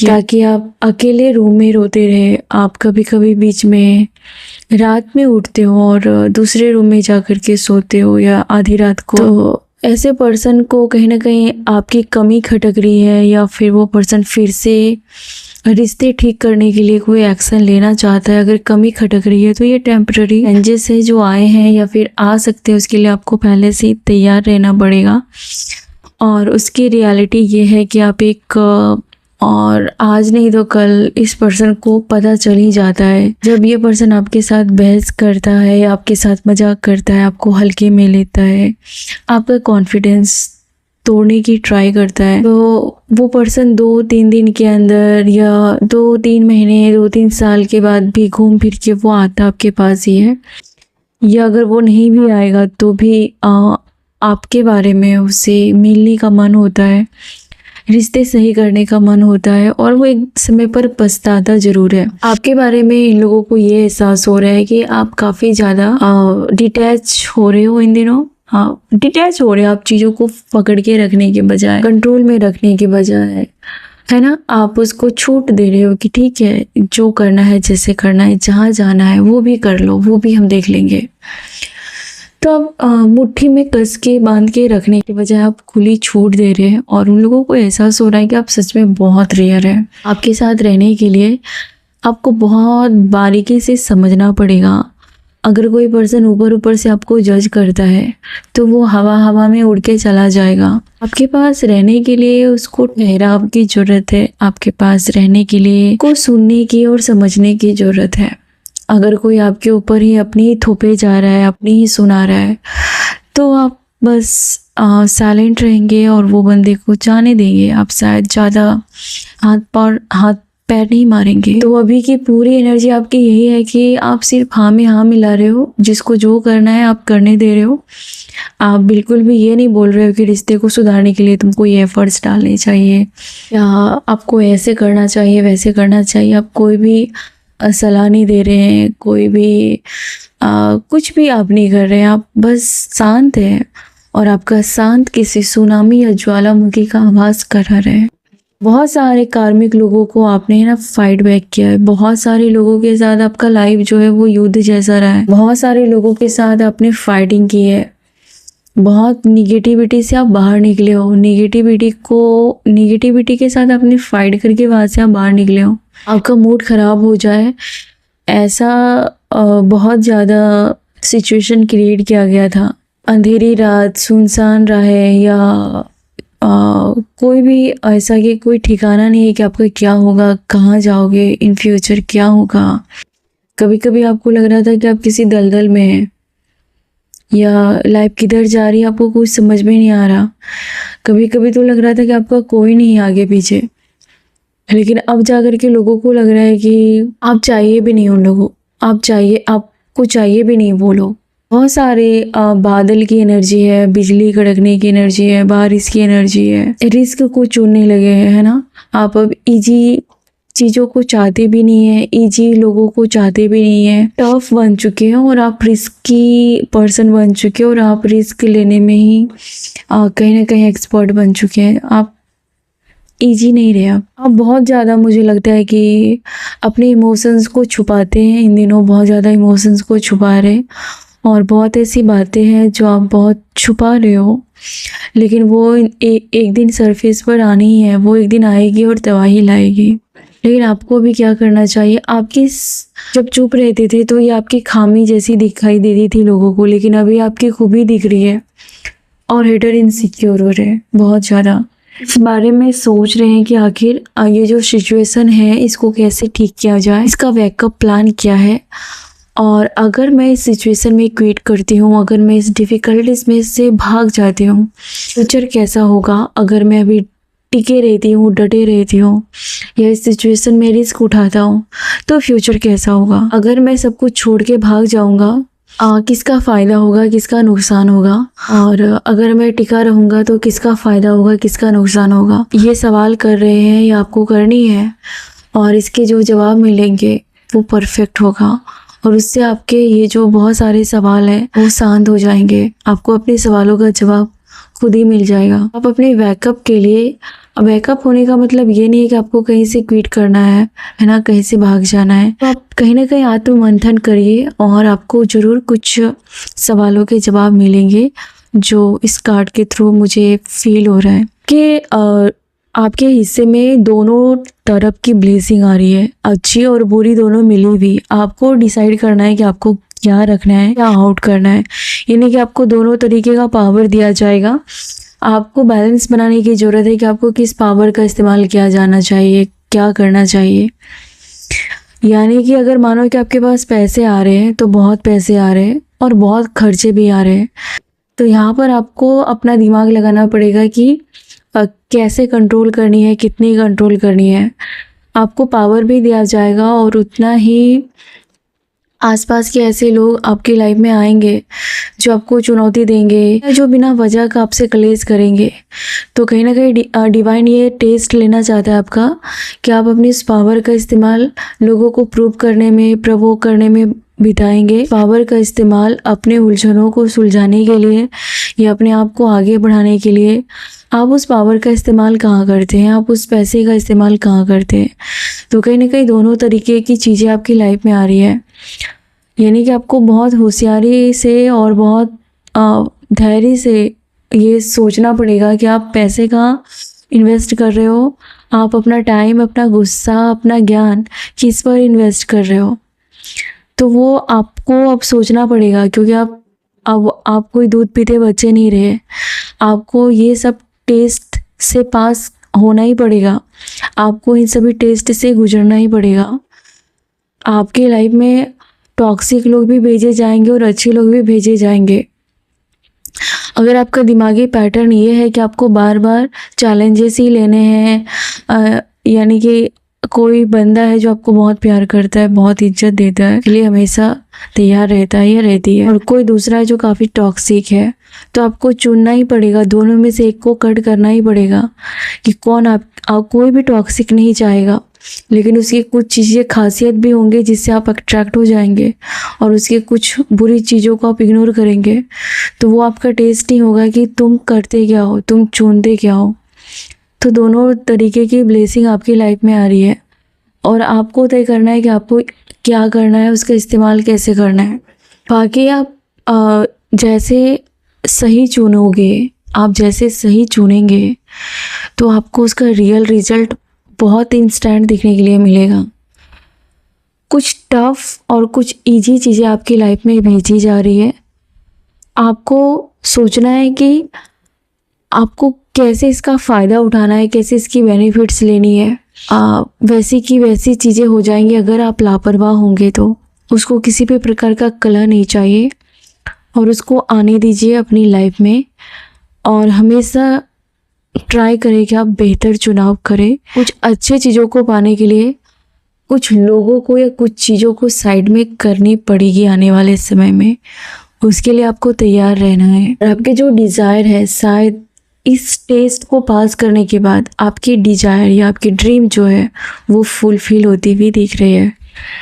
ताकि आप अकेले रूम में रोते रहे। आप कभी कभी बीच में रात में उठते हो और दूसरे रूम में जाकर के सोते हो या आधी रात को। तो ऐसे पर्सन को कहीं ना कहीं आपकी कमी खटक रही है, या फिर वो पर्सन फिर से रिश्ते ठीक करने के लिए कोई एक्शन लेना चाहता है। अगर कमी खटक रही है तो ये टेम्पररी चेंजेस है जो आए हैं या फिर आ सकते हैं, उसके लिए आपको पहले से ही तैयार रहना पड़ेगा। और उसकी रियलिटी ये है कि आप एक और आज नहीं तो कल इस पर्सन को पता चल ही जाता है। जब ये पर्सन आपके साथ बहस करता है या आपके साथ मजाक करता है, आपको हल्के में लेता है, आपका कॉन्फिडेंस तोड़ने की ट्राई करता है, तो वो पर्सन 2-3 दिन के अंदर या 2-3 महीने 2-3 साल के बाद भी घूम फिर के वो आता आपके पास ही है। या अगर वो नहीं भी आएगा तो भी आपके बारे में उससे मिलने का मन होता है, रिश्ते सही करने का मन होता है, और वो एक समय पर पछताता ज़रूर है। आपके बारे में इन लोगों को ये एहसास हो रहा है कि आप काफ़ी ज़्यादा डिटैच हो रहे हो इन दिनों। हाँ, डिटैच हो रहे हो आप, चीज़ों को पकड़ के रखने के बजाय, कंट्रोल में रखने के बजाय, है ना, आप उसको छूट दे रहे हो कि ठीक है, जो करना है, जैसे करना है, जहाँ जाना है वो भी कर लो, वो भी हम देख लेंगे। तो आप मुट्ठी में कस के बांध के रखने के बजाय आप खुली छूट दे रहे हैं, और उन लोगों को एहसास हो रहा है कि आप सच में बहुत रेयर है। आपके साथ रहने के लिए आपको बहुत बारीकी से समझना पड़ेगा। अगर कोई पर्सन ऊपर ऊपर से आपको जज करता है तो वो हवा हवा में उड़ के चला जाएगा। आपके पास रहने के लिए उसको ठहराव की ज़रूरत है, आपके पास रहने के लिए को सुनने की और समझने की ज़रूरत है। अगर कोई आपके ऊपर ही अपनी ही थोपे जा रहा है, अपनी ही सुना रहा है, तो आप बस साइलेंट रहेंगे और वो बंदे को जाने देंगे। आप शायद ज़्यादा हाथ पैर नहीं मारेंगे। तो अभी की पूरी एनर्जी आपकी यही है कि आप सिर्फ हाँ में हाँ मिला रहे हो, जिसको जो करना है आप करने दे रहे हो। आप बिल्कुल भी ये नहीं बोल रहे हो कि रिश्ते को सुधारने के लिए तुमको ये एफर्ट्स डालने चाहिए या आपको ऐसे करना चाहिए, वैसे करना चाहिए। आप कोई भी सलाह नहीं दे रहे हैं, कोई भी कुछ भी आप नहीं कर रहे हैं। आप बस शांत हैं, और आपका शांत किसी सुनामी या ज्वालामुखी का आवाज़ कर रहा है। बहुत सारे कार्मिक लोगों को आपने ना फाइट बैक किया है। बहुत सारे लोगों के साथ आपका लाइफ जो है वो युद्ध जैसा रहा है। बहुत सारे लोगों के साथ आपने फाइटिंग की है। बहुत निगेटिविटी से आप बाहर निकले हो। निगेटिविटी के साथ आपने फाइट करके वहाँ से आप बाहर निकले हो। आपका मूड ख़राब हो जाए ऐसा बहुत ज़्यादा सिचुएशन क्रिएट किया गया था। अंधेरी रात, सुनसान राहें, या कोई भी ऐसा कि कोई ठिकाना नहीं है कि आपका क्या होगा, कहाँ जाओगे, इन फ्यूचर क्या होगा। कभी कभी आपको लग रहा था कि आप किसी दलदल में हैं, या लाइफ किधर जा रही है आपको कुछ समझ में नहीं आ रहा। कभी कभी तो लग रहा था कि आपका कोई नहीं आगे पीछे, लेकिन अब जा कर के लोगों को लग रहा है कि आप चाहिए भी नहीं उन लोगों, आपको चाहिए भी नहीं वो लोग। बहुत सारे बादल की एनर्जी है, बिजली कड़कने की एनर्जी है, बारिश की एनर्जी है। रिस्क को चुनने लगे हैं, है ना। आप अब इजी चीज़ों को चाहते भी नहीं है, इजी लोगों को चाहते भी नहीं है। टफ बन चुके हैं और आप रिस्की पर्सन बन चुके हैं, और आप रिस्क लेने में ही कहीं ना कहीं एक्सपर्ट बन चुके हैं। आप इजी नहीं रहे। आप बहुत ज़्यादा, मुझे लगता है कि अपने इमोशंस को छुपाते हैं। इन दिनों बहुत ज़्यादा इमोशंस को छुपा रहे, और बहुत ऐसी बातें हैं जो आप बहुत छुपा रहे हो, लेकिन वो एक दिन सरफेस पर आनी ही है। वो एक दिन आएगी और तबाही लाएगी। लेकिन आपको भी क्या करना चाहिए, आपकी जब चुप रहते थे तो ये आपकी खामी जैसी दिखाई देती थी लोगों को, लेकिन अभी आपकी खूबी दिख रही है। और हेटर इनसिक्योर हो रहे हैं बहुत ज़्यादा, इस बारे में सोच रहे हैं कि आखिर ये जो सिचुएशन है इसको कैसे ठीक किया जाए, इसका बैकअप प्लान क्या है। और अगर मैं इस सिचुएशन में क्विट करती हूँ, अगर मैं इस डिफ़िकल्टीज में से भाग जाती हूँ, फ्यूचर कैसा होगा। अगर मैं अभी टिके रहती हूँ, डटे रहती हूँ, या इस सिचुएशन में रिस्क उठाता हूँ, तो फ्यूचर कैसा होगा। अगर मैं सब कुछ छोड़ के भाग जाऊँगा, किसका फ़ायदा होगा, किसका नुकसान होगा, और अगर मैं टिका रहूँगा तो किसका फ़ायदा होगा, किसका नुकसान होगा। ये सवाल कर रहे हैं, ये आपको करनी है, और इसके जो जवाब मिलेंगे वो परफेक्ट होगा, और उससे आपके ये जो बहुत सारे सवाल हैं वो शांत हो जाएंगे। आपको अपने सवालों का जवाब खुद ही मिल जाएगा। आप अपने बैकअप के लिए, बैकअप होने का मतलब ये नहीं है कि आपको कहीं से क्विट करना है ना, कहीं से भाग जाना है। तो आप कहीं ना कहीं आत्ममंथन करिए और आपको ज़रूर कुछ सवालों के जवाब मिलेंगे, जो इस कार्ड के थ्रू मुझे फील हो रहा है कि आपके हिस्से में दोनों तरफ की ब्लेसिंग आ रही है, अच्छी और बुरी दोनों मिली हुई। आपको डिसाइड करना है कि आपको क्या रखना है, क्या आउट करना है। यानी कि आपको दोनों तरीके का पावर दिया जाएगा। आपको बैलेंस बनाने की ज़रूरत है कि आपको किस पावर का इस्तेमाल किया जाना चाहिए, क्या करना चाहिए। यानी कि अगर मानो कि आपके पास पैसे आ रहे हैं तो बहुत पैसे आ रहे हैं और बहुत खर्चे भी आ रहे हैं, तो यहाँ पर आपको अपना दिमाग लगाना पड़ेगा कि कैसे कंट्रोल करनी है, कितनी कंट्रोल करनी है। आपको पावर भी दिया जाएगा और उतना ही आसपास के ऐसे लोग आपकी लाइफ में आएंगे जो आपको चुनौती देंगे, जो बिना वजह का आपसे कलेश करेंगे। तो कहीं ना कहीं डिवाइन ये टेस्ट लेना चाहता है आपका कि आप अपनी इस पावर का इस्तेमाल लोगों को प्रूव करने में, प्रवोक करने में बिताएंगे। पावर का इस्तेमाल अपने उलझनों को सुलझाने के लिए या अपने आप को आगे बढ़ाने के लिए आप उस पावर का इस्तेमाल कहाँ करते हैं, आप उस पैसे का इस्तेमाल कहाँ करते हैं। तो कहीं ना कहीं दोनों तरीके की चीज़ें आपकी लाइफ में आ रही है। यानी कि आपको बहुत होशियारी से और बहुत धैर्य से ये सोचना पड़ेगा कि आप पैसे कहाँ इन्वेस्ट कर रहे हो, आप अपना टाइम, अपना गुस्सा, अपना ज्ञान किस पर इन्वेस्ट कर रहे हो। तो वो आपको अब सोचना पड़ेगा, क्योंकि आप कोई दूध पीते बच्चे नहीं रहे। आपको ये सब टेस्ट से पास होना ही पड़ेगा, आपको इन सभी टेस्ट से गुजरना ही पड़ेगा। आपकी लाइफ में टॉक्सिक लोग भी भेजे जाएंगे और अच्छे लोग भी भेजे जाएंगे। अगर आपका दिमागी पैटर्न ये है कि आपको बार बार चैलेंजेस ही लेने हैं, यानी कि कोई बंदा है जो आपको बहुत प्यार करता है, बहुत इज्जत देता है, इसलिए हमेशा तैयार रहता है या रहती है, और कोई दूसरा है जो काफ़ी टॉक्सिक है, तो आपको चुनना ही पड़ेगा, दोनों में से एक को कट करना ही पड़ेगा कि कौन आप कोई भी टॉक्सिक नहीं चाहेगा, लेकिन उसकी कुछ चीज़ें खासियत भी होंगे जिससे आप अट्रैक्ट हो जाएंगे, और उसकी कुछ बुरी चीज़ों को आप इग्नोर करेंगे। तो वो आपका टेस्ट नहीं होगा कि तुम करते क्या हो, तुम चुनते क्या हो। तो दोनों तरीके की ब्लेसिंग आपकी लाइफ में आ रही है, और आपको तय करना है कि आपको क्या करना है, उसका इस्तेमाल कैसे करना है। बाकी आप जैसे सही चुनोगे, आप जैसे सही चुनेंगे तो आपको उसका रियल रिजल्ट बहुत इंस्टेंट दिखने के लिए मिलेगा। कुछ टफ और कुछ इजी चीज़ें आपकी लाइफ में भेजी जा रही है। आपको सोचना है कि आपको कैसे इसका फ़ायदा उठाना है, कैसे इसकी बेनिफिट्स लेनी है। वैसी की वैसी चीज़ें हो जाएंगी अगर आप लापरवाह होंगे तो। उसको किसी भी प्रकार का कलह नहीं चाहिए और उसको आने दीजिए अपनी लाइफ में, और हमेशा ट्राई करें कि आप बेहतर चुनाव करें। कुछ अच्छे चीज़ों को पाने के लिए कुछ लोगों को या कुछ चीज़ों को साइड में करनी पड़ेगी आने वाले समय में, उसके लिए आपको तैयार रहना है। और आपके जो डिज़ायर है, शायद इस टेस्ट को पास करने के बाद आपकी डिज़ायर या आपकी ड्रीम जो है वो फुलफिल होती हुई दिख रही है।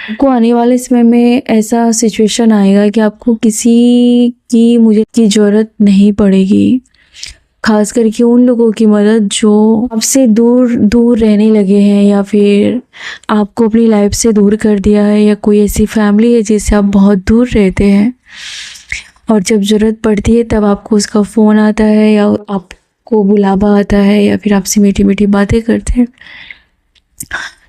आपको आने वाले समय में ऐसा सिचुएशन आएगा कि आपको किसी की मुझे की ज़रूरत नहीं पड़ेगी, खास करके उन लोगों की मदद जो आपसे दूर दूर रहने लगे हैं या फिर आपको अपनी लाइफ से दूर कर दिया है, या कोई ऐसी फैमिली है जिससे आप बहुत दूर रहते हैं और जब ज़रूरत पड़ती है तब आपको उसका फ़ोन आता है या आपको बुलावा आता है या फिर आपसे मीठी मीठी बातें करते हैं।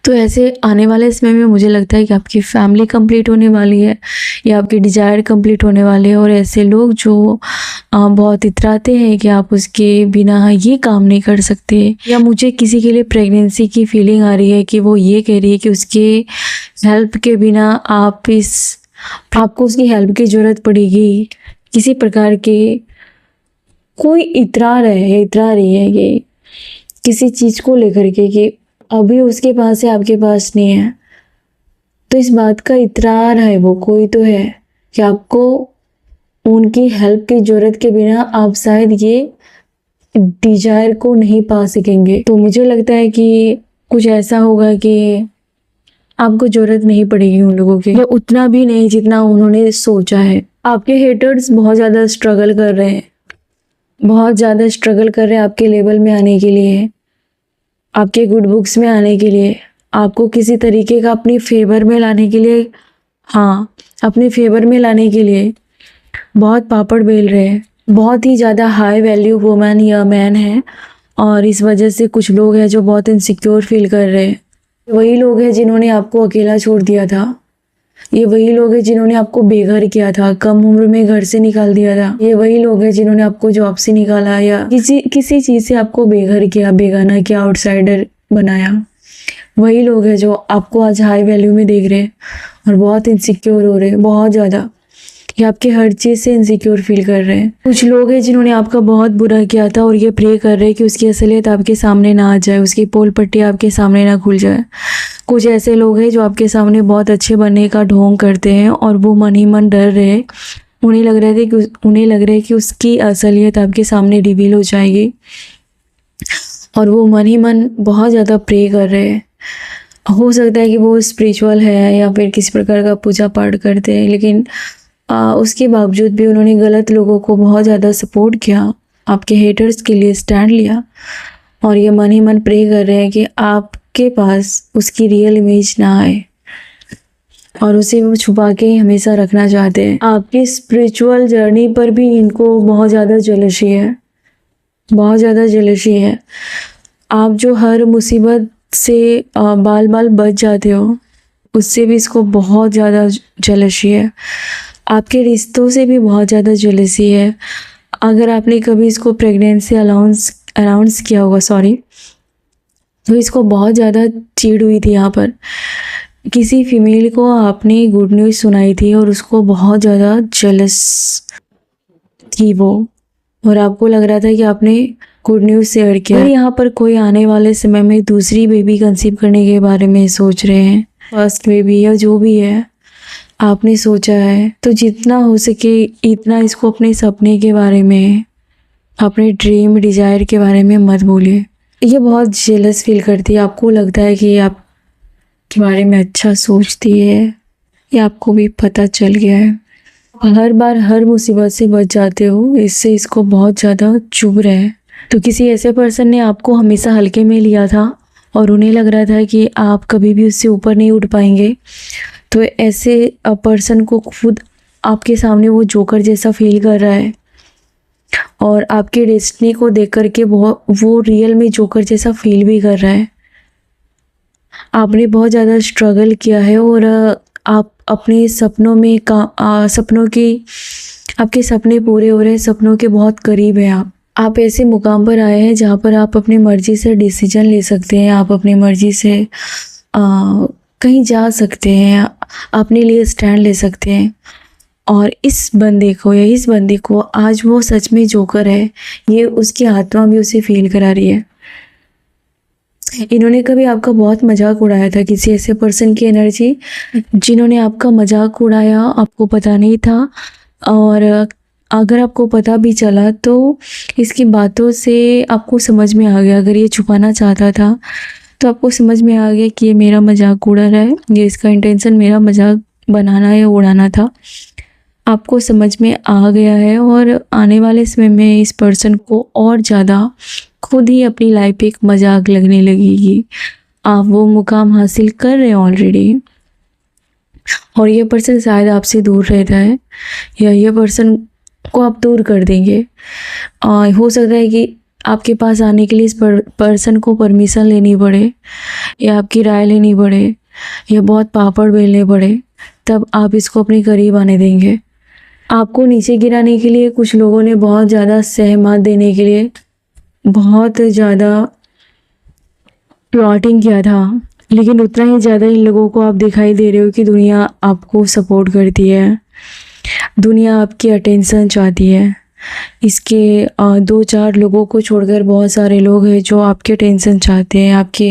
तो ऐसे आने वाले समय में मुझे लगता है कि आपकी फैमिली कंप्लीट होने वाली है या आपके डिज़ायर कंप्लीट होने वाले हैं, और ऐसे लोग जो बहुत इतराते हैं कि आप उसके बिना ये काम नहीं कर सकते, या मुझे किसी के लिए प्रेगनेंसी की फीलिंग आ रही है कि वो ये कह रही है कि उसके हेल्प के बिना आपको उसकी हेल्प की ज़रूरत पड़ेगी, किसी प्रकार के कोई इतरा रही है ये किसी चीज़ को लेकर के कि अभी उसके पास है आपके पास नहीं है। तो इस बात का इतरार है वो कोई तो है कि आपको उनकी हेल्प की ज़रूरत के बिना आप शायद ये डिजायर को नहीं पा सकेंगे। तो मुझे लगता है कि कुछ ऐसा होगा कि आपको ज़रूरत नहीं पड़ेगी उन लोगों की, या उतना भी नहीं जितना उन्होंने सोचा है। आपके हेटर्स बहुत ज़्यादा स्ट्रगल कर रहे हैं, बहुत ज़्यादा स्ट्रगल कर रहे हैं आपके लेवल में आने के लिए, आपके गुड बुक्स में आने के लिए, आपको किसी तरीके का अपनी फेवर में लाने के लिए, हाँ, अपने फेवर में लाने के लिए बहुत पापड़ बेल रहे हैं। बहुत ही ज़्यादा हाई वैल्यू वुमन या मैन है, और इस वजह से कुछ लोग हैं जो बहुत इनसिक्योर फील कर रहे हैं। वही लोग हैं जिन्होंने आपको अकेला छोड़ दिया था, ये वही लोग हैं जिन्होंने आपको बेघर किया था, कम उम्र में घर से निकाल दिया था, ये वही लोग हैं जिन्होंने आपको जॉब से निकाला या किसी चीज़ से आपको बेघर किया, बेगाना किया, आउटसाइडर बनाया। वही लोग हैं जो आपको आज हाई वैल्यू में देख रहे हैं और बहुत इनसिक्योर हो रहे हैं, बहुत ज़्यादा। ये आपके हर चीज़ से इनसिक्योर फील कर रहे हैं। कुछ लोग हैं जिन्होंने आपका बहुत बुरा किया था और ये प्रे कर रहे हैं कि उसकी असलियत आपके सामने ना आ जाए, उसकी पोल पट्टी आपके सामने ना खुल जाए। कुछ ऐसे लोग हैं जो आपके सामने बहुत अच्छे बनने का ढोंग करते हैं और वो मन ही मन डर रहे हैं। उन्हें लग रहा है कि उसकी असलियत आपके सामने रिवील हो जाएगी, और वो मन ही मन बहुत ज़्यादा प्रे कर रहे हैं। हो सकता है कि वो स्पिरिचुअल है या फिर किसी प्रकार का पूजा पाठ करते हैं, लेकिन उसके बावजूद भी उन्होंने गलत लोगों को बहुत ज़्यादा सपोर्ट किया, आपके हेटर्स के लिए स्टैंड लिया, और ये मन ही मन प्रे कर रहे हैं कि आपके पास उसकी रियल इमेज ना आए, और उसे वो छुपा के ही हमेशा रखना चाहते हैं। आपकी स्पिरिचुअल जर्नी पर भी इनको बहुत ज़्यादा जेलसी है, बहुत ज़्यादा जेलसी है। आप जो हर मुसीबत से बाल बाल बच जाते हो, उससे भी इसको बहुत ज़्यादा जेलसी है। आपके रिश्तों से भी बहुत ज़्यादा जेलसी है। अगर आपने कभी इसको प्रेगनेंसी अनाउंस किया होगा, तो इसको बहुत ज़्यादा चिढ़ हुई थी। यहाँ पर किसी फीमेल को आपने गुड न्यूज़ सुनाई थी और उसको बहुत ज़्यादा जेलस थी वो, और आपको लग रहा था कि आपने गुड न्यूज़ शेयर किया। यहाँ पर कोई आने वाले समय में दूसरी बेबी कंसीव करने के बारे में सोच रहे हैं, फर्स्ट बेबी या जो भी है आपने सोचा है, तो जितना हो सके इतना इसको अपने सपने के बारे में, अपने ड्रीम डिज़ायर के बारे में मत भूलिए। ये बहुत जेलस फील करती है, आपको लगता है कि आप के बारे में अच्छा सोचती है, ये आपको भी पता चल गया है। हर बार हर मुसीबत से बच जाते हो, इससे इसको बहुत ज़्यादा चुभ रहा है। तो किसी ऐसे पर्सन ने आपको हमेशा हल्के में लिया था और उन्हें लग रहा था कि आप कभी भी उससे ऊपर नहीं उठ पाएंगे, तो ऐसे पर्सन को खुद आपके सामने वो जोकर जैसा फील कर रहा है, और आपके डेस्टिनी को देख कर के वो रियल में जोकर जैसा फील भी कर रहा है। आपने बहुत ज़्यादा स्ट्रगल किया है, और आप अपने सपनों में आपके सपने पूरे हो रहे हैं, सपनों के बहुत करीब हैं। आप ऐसे मुकाम पर आए हैं जहाँ पर आप अपनी मर्ज़ी से डिसीजन ले सकते हैं, आप अपनी मर्ज़ी से कहीं जा सकते हैं, अपने लिए स्टैंड ले सकते हैं। और इस बंदे को आज वो सच में जोकर है, ये उसकी आत्मा भी उसे फील करा रही है। इन्होंने कभी आपका बहुत मजाक उड़ाया था, किसी ऐसे पर्सन की एनर्जी जिन्होंने आपका मजाक उड़ाया, आपको पता नहीं था, और अगर आपको पता भी चला तो इसकी बातों से आपको समझ में आ गया। अगर ये छुपाना चाहता था तो आपको समझ में आ गया कि ये मेरा मजाक उड़ा रहा है, ये इसका इंटेंशन मेरा मजाक बनाना या उड़ाना था। आपको समझ में आ गया है, और आने वाले समय में इस पर्सन को और ज़्यादा खुद ही अपनी लाइफ पे एक मजाक लगने लगेगी। आप वो मुकाम हासिल कर रहे हैं ऑलरेडी, और ये पर्सन शायद आपसे दूर रहता है, या ये पर्सन को आप दूर कर देंगे। हो सकता है कि आपके पास आने के लिए इस पर्सन को परमिशन लेनी पड़े, या आपकी राय लेनी पड़े, या बहुत पापड़ बेलने पड़े, तब आप इसको अपने करीब आने देंगे। आपको नीचे गिराने के लिए कुछ लोगों ने बहुत ज़्यादा सहमत देने के लिए बहुत ज़्यादा प्लॉटिंग किया था, लेकिन उतना ही ज़्यादा इन लोगों को आप दिखाई दे रहे हो कि दुनिया आपको सपोर्ट करती है, दुनिया आपकी अटेंशन चाहती है। इसके 2-4 लोगों को छोड़कर बहुत सारे लोग हैं जो आपके अटेंशन चाहते हैं, आपके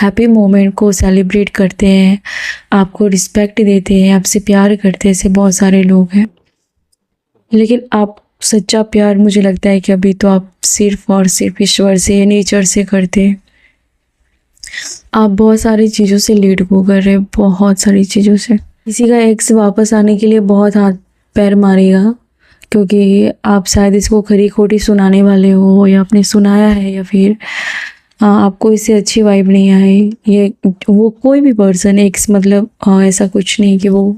हैप्पी मोमेंट को सेलिब्रेट करते हैं, आपको रिस्पेक्ट देते हैं, आपसे प्यार करते हैं। ऐसे बहुत सारे लोग हैं। लेकिन आप सच्चा प्यार मुझे लगता है कि अभी तो आप सिर्फ और सिर्फ ईश्वर से, नेचर से करते हैं। आप बहुत सारी चीज़ों से लेट गो कर रहे हैं, बहुत सारी चीज़ों से। किसी का एक्स वापस आने के लिए बहुत हाथ पैर मारेगा, क्योंकि आप शायद इसको खरी खोटी सुनाने वाले हो, या आपने सुनाया है, या फिर आपको इससे अच्छी वाइब नहीं आई। ये वो कोई भी पर्सन एक्स मतलब ऐसा कुछ नहीं कि वो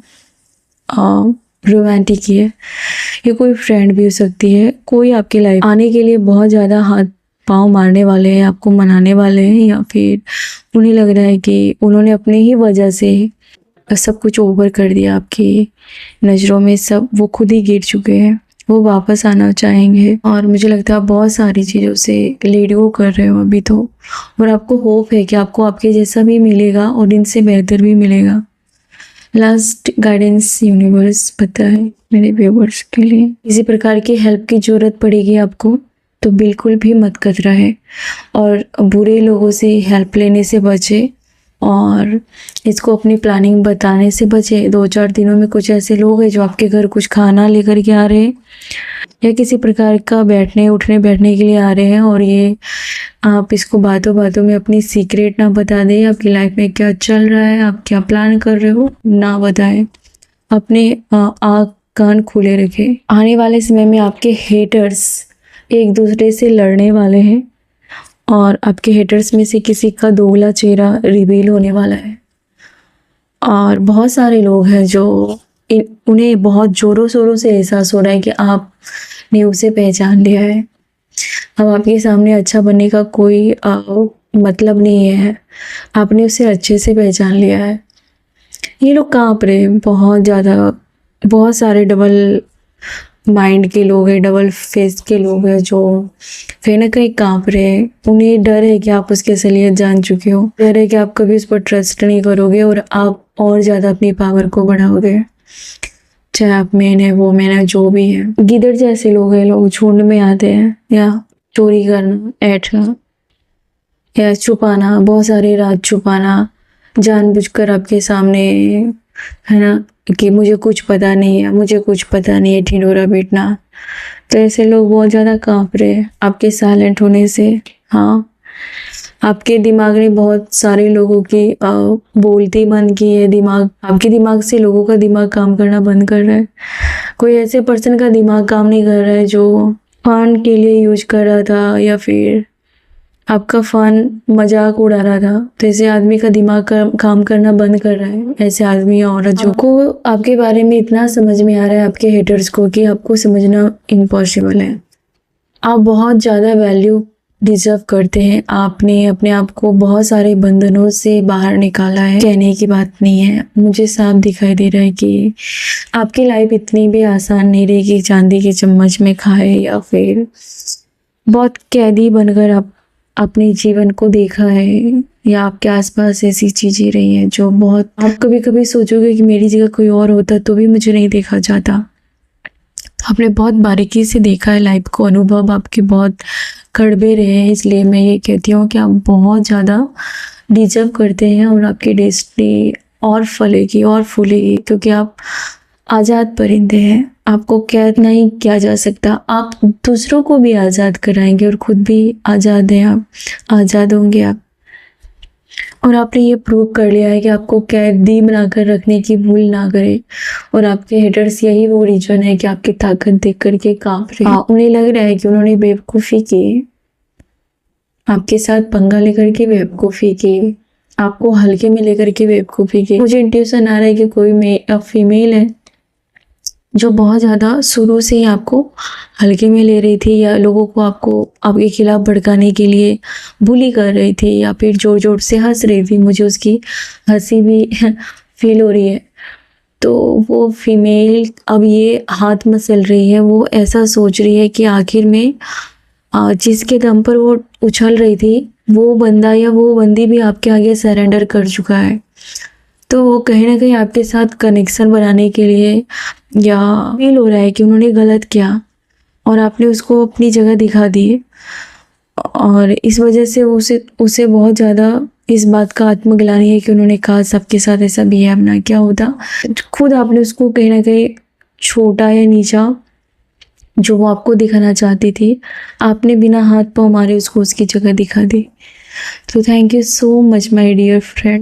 रोमांटिक ही है, ये कोई फ्रेंड भी हो सकती है। कोई आपकी लाइफ आने के लिए बहुत ज़्यादा हाथ पाँव मारने वाले हैं, आपको मनाने वाले हैं, या फिर उन्हें लग रहा है कि उन्होंने अपने ही वजह से सब कुछ ओवर कर दिया आपकी नज़रों में, सब वो खुद ही गिर चुके हैं, वो वापस आना चाहेंगे। और मुझे लगता है आप बहुत सारी चीज़ों से लेट गो कर रहे हो अभी तो, और आपको होप है कि आपको आपके जैसा भी मिलेगा और इनसे बेहतर भी मिलेगा। लास्ट गाइडेंस यूनिवर्स पता है मेरे व्यूवर्स के लिए, किसी प्रकार की हेल्प की ज़रूरत पड़ेगी आपको तो बिल्कुल भी मत कतराएं, और बुरे लोगों से हेल्प लेने से बचे, और इसको अपनी प्लानिंग बताने से बचे। 2-4 दिनों में कुछ ऐसे लोग हैं जो आपके घर कुछ खाना लेकर के आ रहे हैं, या किसी प्रकार का बैठने के लिए आ रहे हैं, और ये आप इसको बातों बातों में अपनी सीक्रेट ना बता दें। आपकी लाइफ में क्या चल रहा है, आप क्या प्लान कर रहे हो, ना बताएं। अपने आँख कान खुले रखें। आने वाले समय में आपके हेटर्स एक दूसरे से लड़ने वाले हैं, और आपके हेटर्स में से किसी का दोगला चेहरा रिवील होने वाला है। और बहुत सारे लोग हैं जो उन्हें बहुत ज़ोरों शोरों से एहसास हो रहा है कि आपने उसे पहचान लिया है। अब आपके सामने अच्छा बनने का कोई मतलब नहीं है, आपने उसे अच्छे से पहचान लिया है। ये लोग काँप रहे हैं बहुत ज़्यादा, बहुत सारे डबल माइंड के लोग हैं, डबल फेस के लोग हैं जो कहीं ना कहीं काँप रहे हैं। उन्हें डर है कि आप उसकी असलियत जान चुके हो, डर है कि आप कभी उस पर ट्रस्ट नहीं करोगे, और आप और ज़्यादा अपनी पावर को बढ़ाओगे, चाहे आप मैन है, वो मैन है, जो भी है। गिदड़ जैसे लोग हैं, लोग झुंड में आते हैं, या चोरी करना, ऐठना, या छुपाना, बहुत सारे राज छुपाना जानबूझकर आपके सामने, है ना, कि मुझे कुछ पता नहीं है, मुझे कुछ पता नहीं है, ढिंढोरा पीटना। तो ऐसे लोग बहुत ज़्यादा काँप रहे हैं आपके साइलेंट होने से। हाँ, आपके दिमाग ने बहुत सारे लोगों की बोलती बंद की है। दिमाग, आपके दिमाग से लोगों का दिमाग काम करना बंद कर रहा है। कोई ऐसे पर्सन का दिमाग काम नहीं कर रहा है जो फन के लिए यूज कर रहा था, या फिर आपका फ़न मजाक उड़ा रहा था। तो ऐसे आदमी का दिमाग काम करना बंद कर रहा है। ऐसे आदमी या औरत जो को आपके बारे में इतना समझ में आ रहा है, आपके हेटर्स को, कि आपको समझना इम्पॉसिबल है। आप बहुत ज़्यादा वैल्यू डिजर्व करते हैं। आपने अपने आप को बहुत सारे बंधनों से बाहर निकाला है, कहने की बात नहीं है। मुझे साफ दिखाई दे रहा है कि आपकी लाइफ इतनी भी आसान नहीं रहेगी चांदी के चम्मच में खाए, या फिर बहुत कैदी बनकर आप अपने जीवन को देखा है, या आपके आसपास ऐसी चीज़ें रही हैं जो बहुत, आप कभी कभी सोचोगे कि मेरी जगह कोई और होता तो भी मुझे नहीं देखा जाता। तो आपने बहुत बारीकी से देखा है लाइफ को, अनुभव आपके बहुत कड़वे रहे हैं। इसलिए मैं ये कहती हूँ कि आप बहुत ज़्यादा डिजर्व करते हैं, और आपकी डेस्टिनी और फलेगी और फूलेगी, क्योंकि आप आज़ाद परिंदे हैं। आपको कैद नहीं किया जा सकता, आप दूसरों को भी आज़ाद कराएंगे, और खुद भी आज़ाद हैं। आप आज़ाद होंगे आप, और आपने ये प्रूव कर लिया है कि आपको कैदी बनाकर रखने की भूल ना करें। और आपके हेटर्स यही वो रीजन है कि आपकी ताकत देख करके काँप रहे हैं। उन्हें लग रहा है कि उन्होंने बेवकूफ़ी की, आपके साथ पंगा लेकर के बेवकूफ़ी की, आपको हल्के में लेकर के बेवकूफ़ी की। मुझे इंट्यूशन आ रहा है कि कोई फीमेल है जो बहुत ज़्यादा शुरू से ही आपको हल्के में ले रही थी, या लोगों को आपके खिलाफ भड़काने के लिए बुली कर रही थी, या फिर जोर जोर से हंस रही थी। मुझे उसकी हंसी भी फील हो रही है। तो वो फीमेल अब ये हाथ मसल रही है, वो ऐसा सोच रही है कि आखिर में जिसके दम पर वो उछल रही थी, वो बंदा या वो बंदी भी आपके आगे सरेंडर कर चुका है। तो वो कहीं ना कहीं आपके साथ कनेक्शन बनाने के लिए, या फील हो रहा है कि उन्होंने गलत किया और आपने उसको अपनी जगह दिखा दी, और इस वजह से उसे बहुत ज़्यादा इस बात का आत्मग्लानि है कि उन्होंने कहा सबके साथ ऐसा बिहेव ना किया होता। खुद आपने उसको कहीं ना कहीं छोटा या नीचा जो वो आपको दिखाना चाहती थी, आपने बिना हाथ पाँव मारे उसको उसकी जगह दिखा दी। तो thank you so much my dear friend.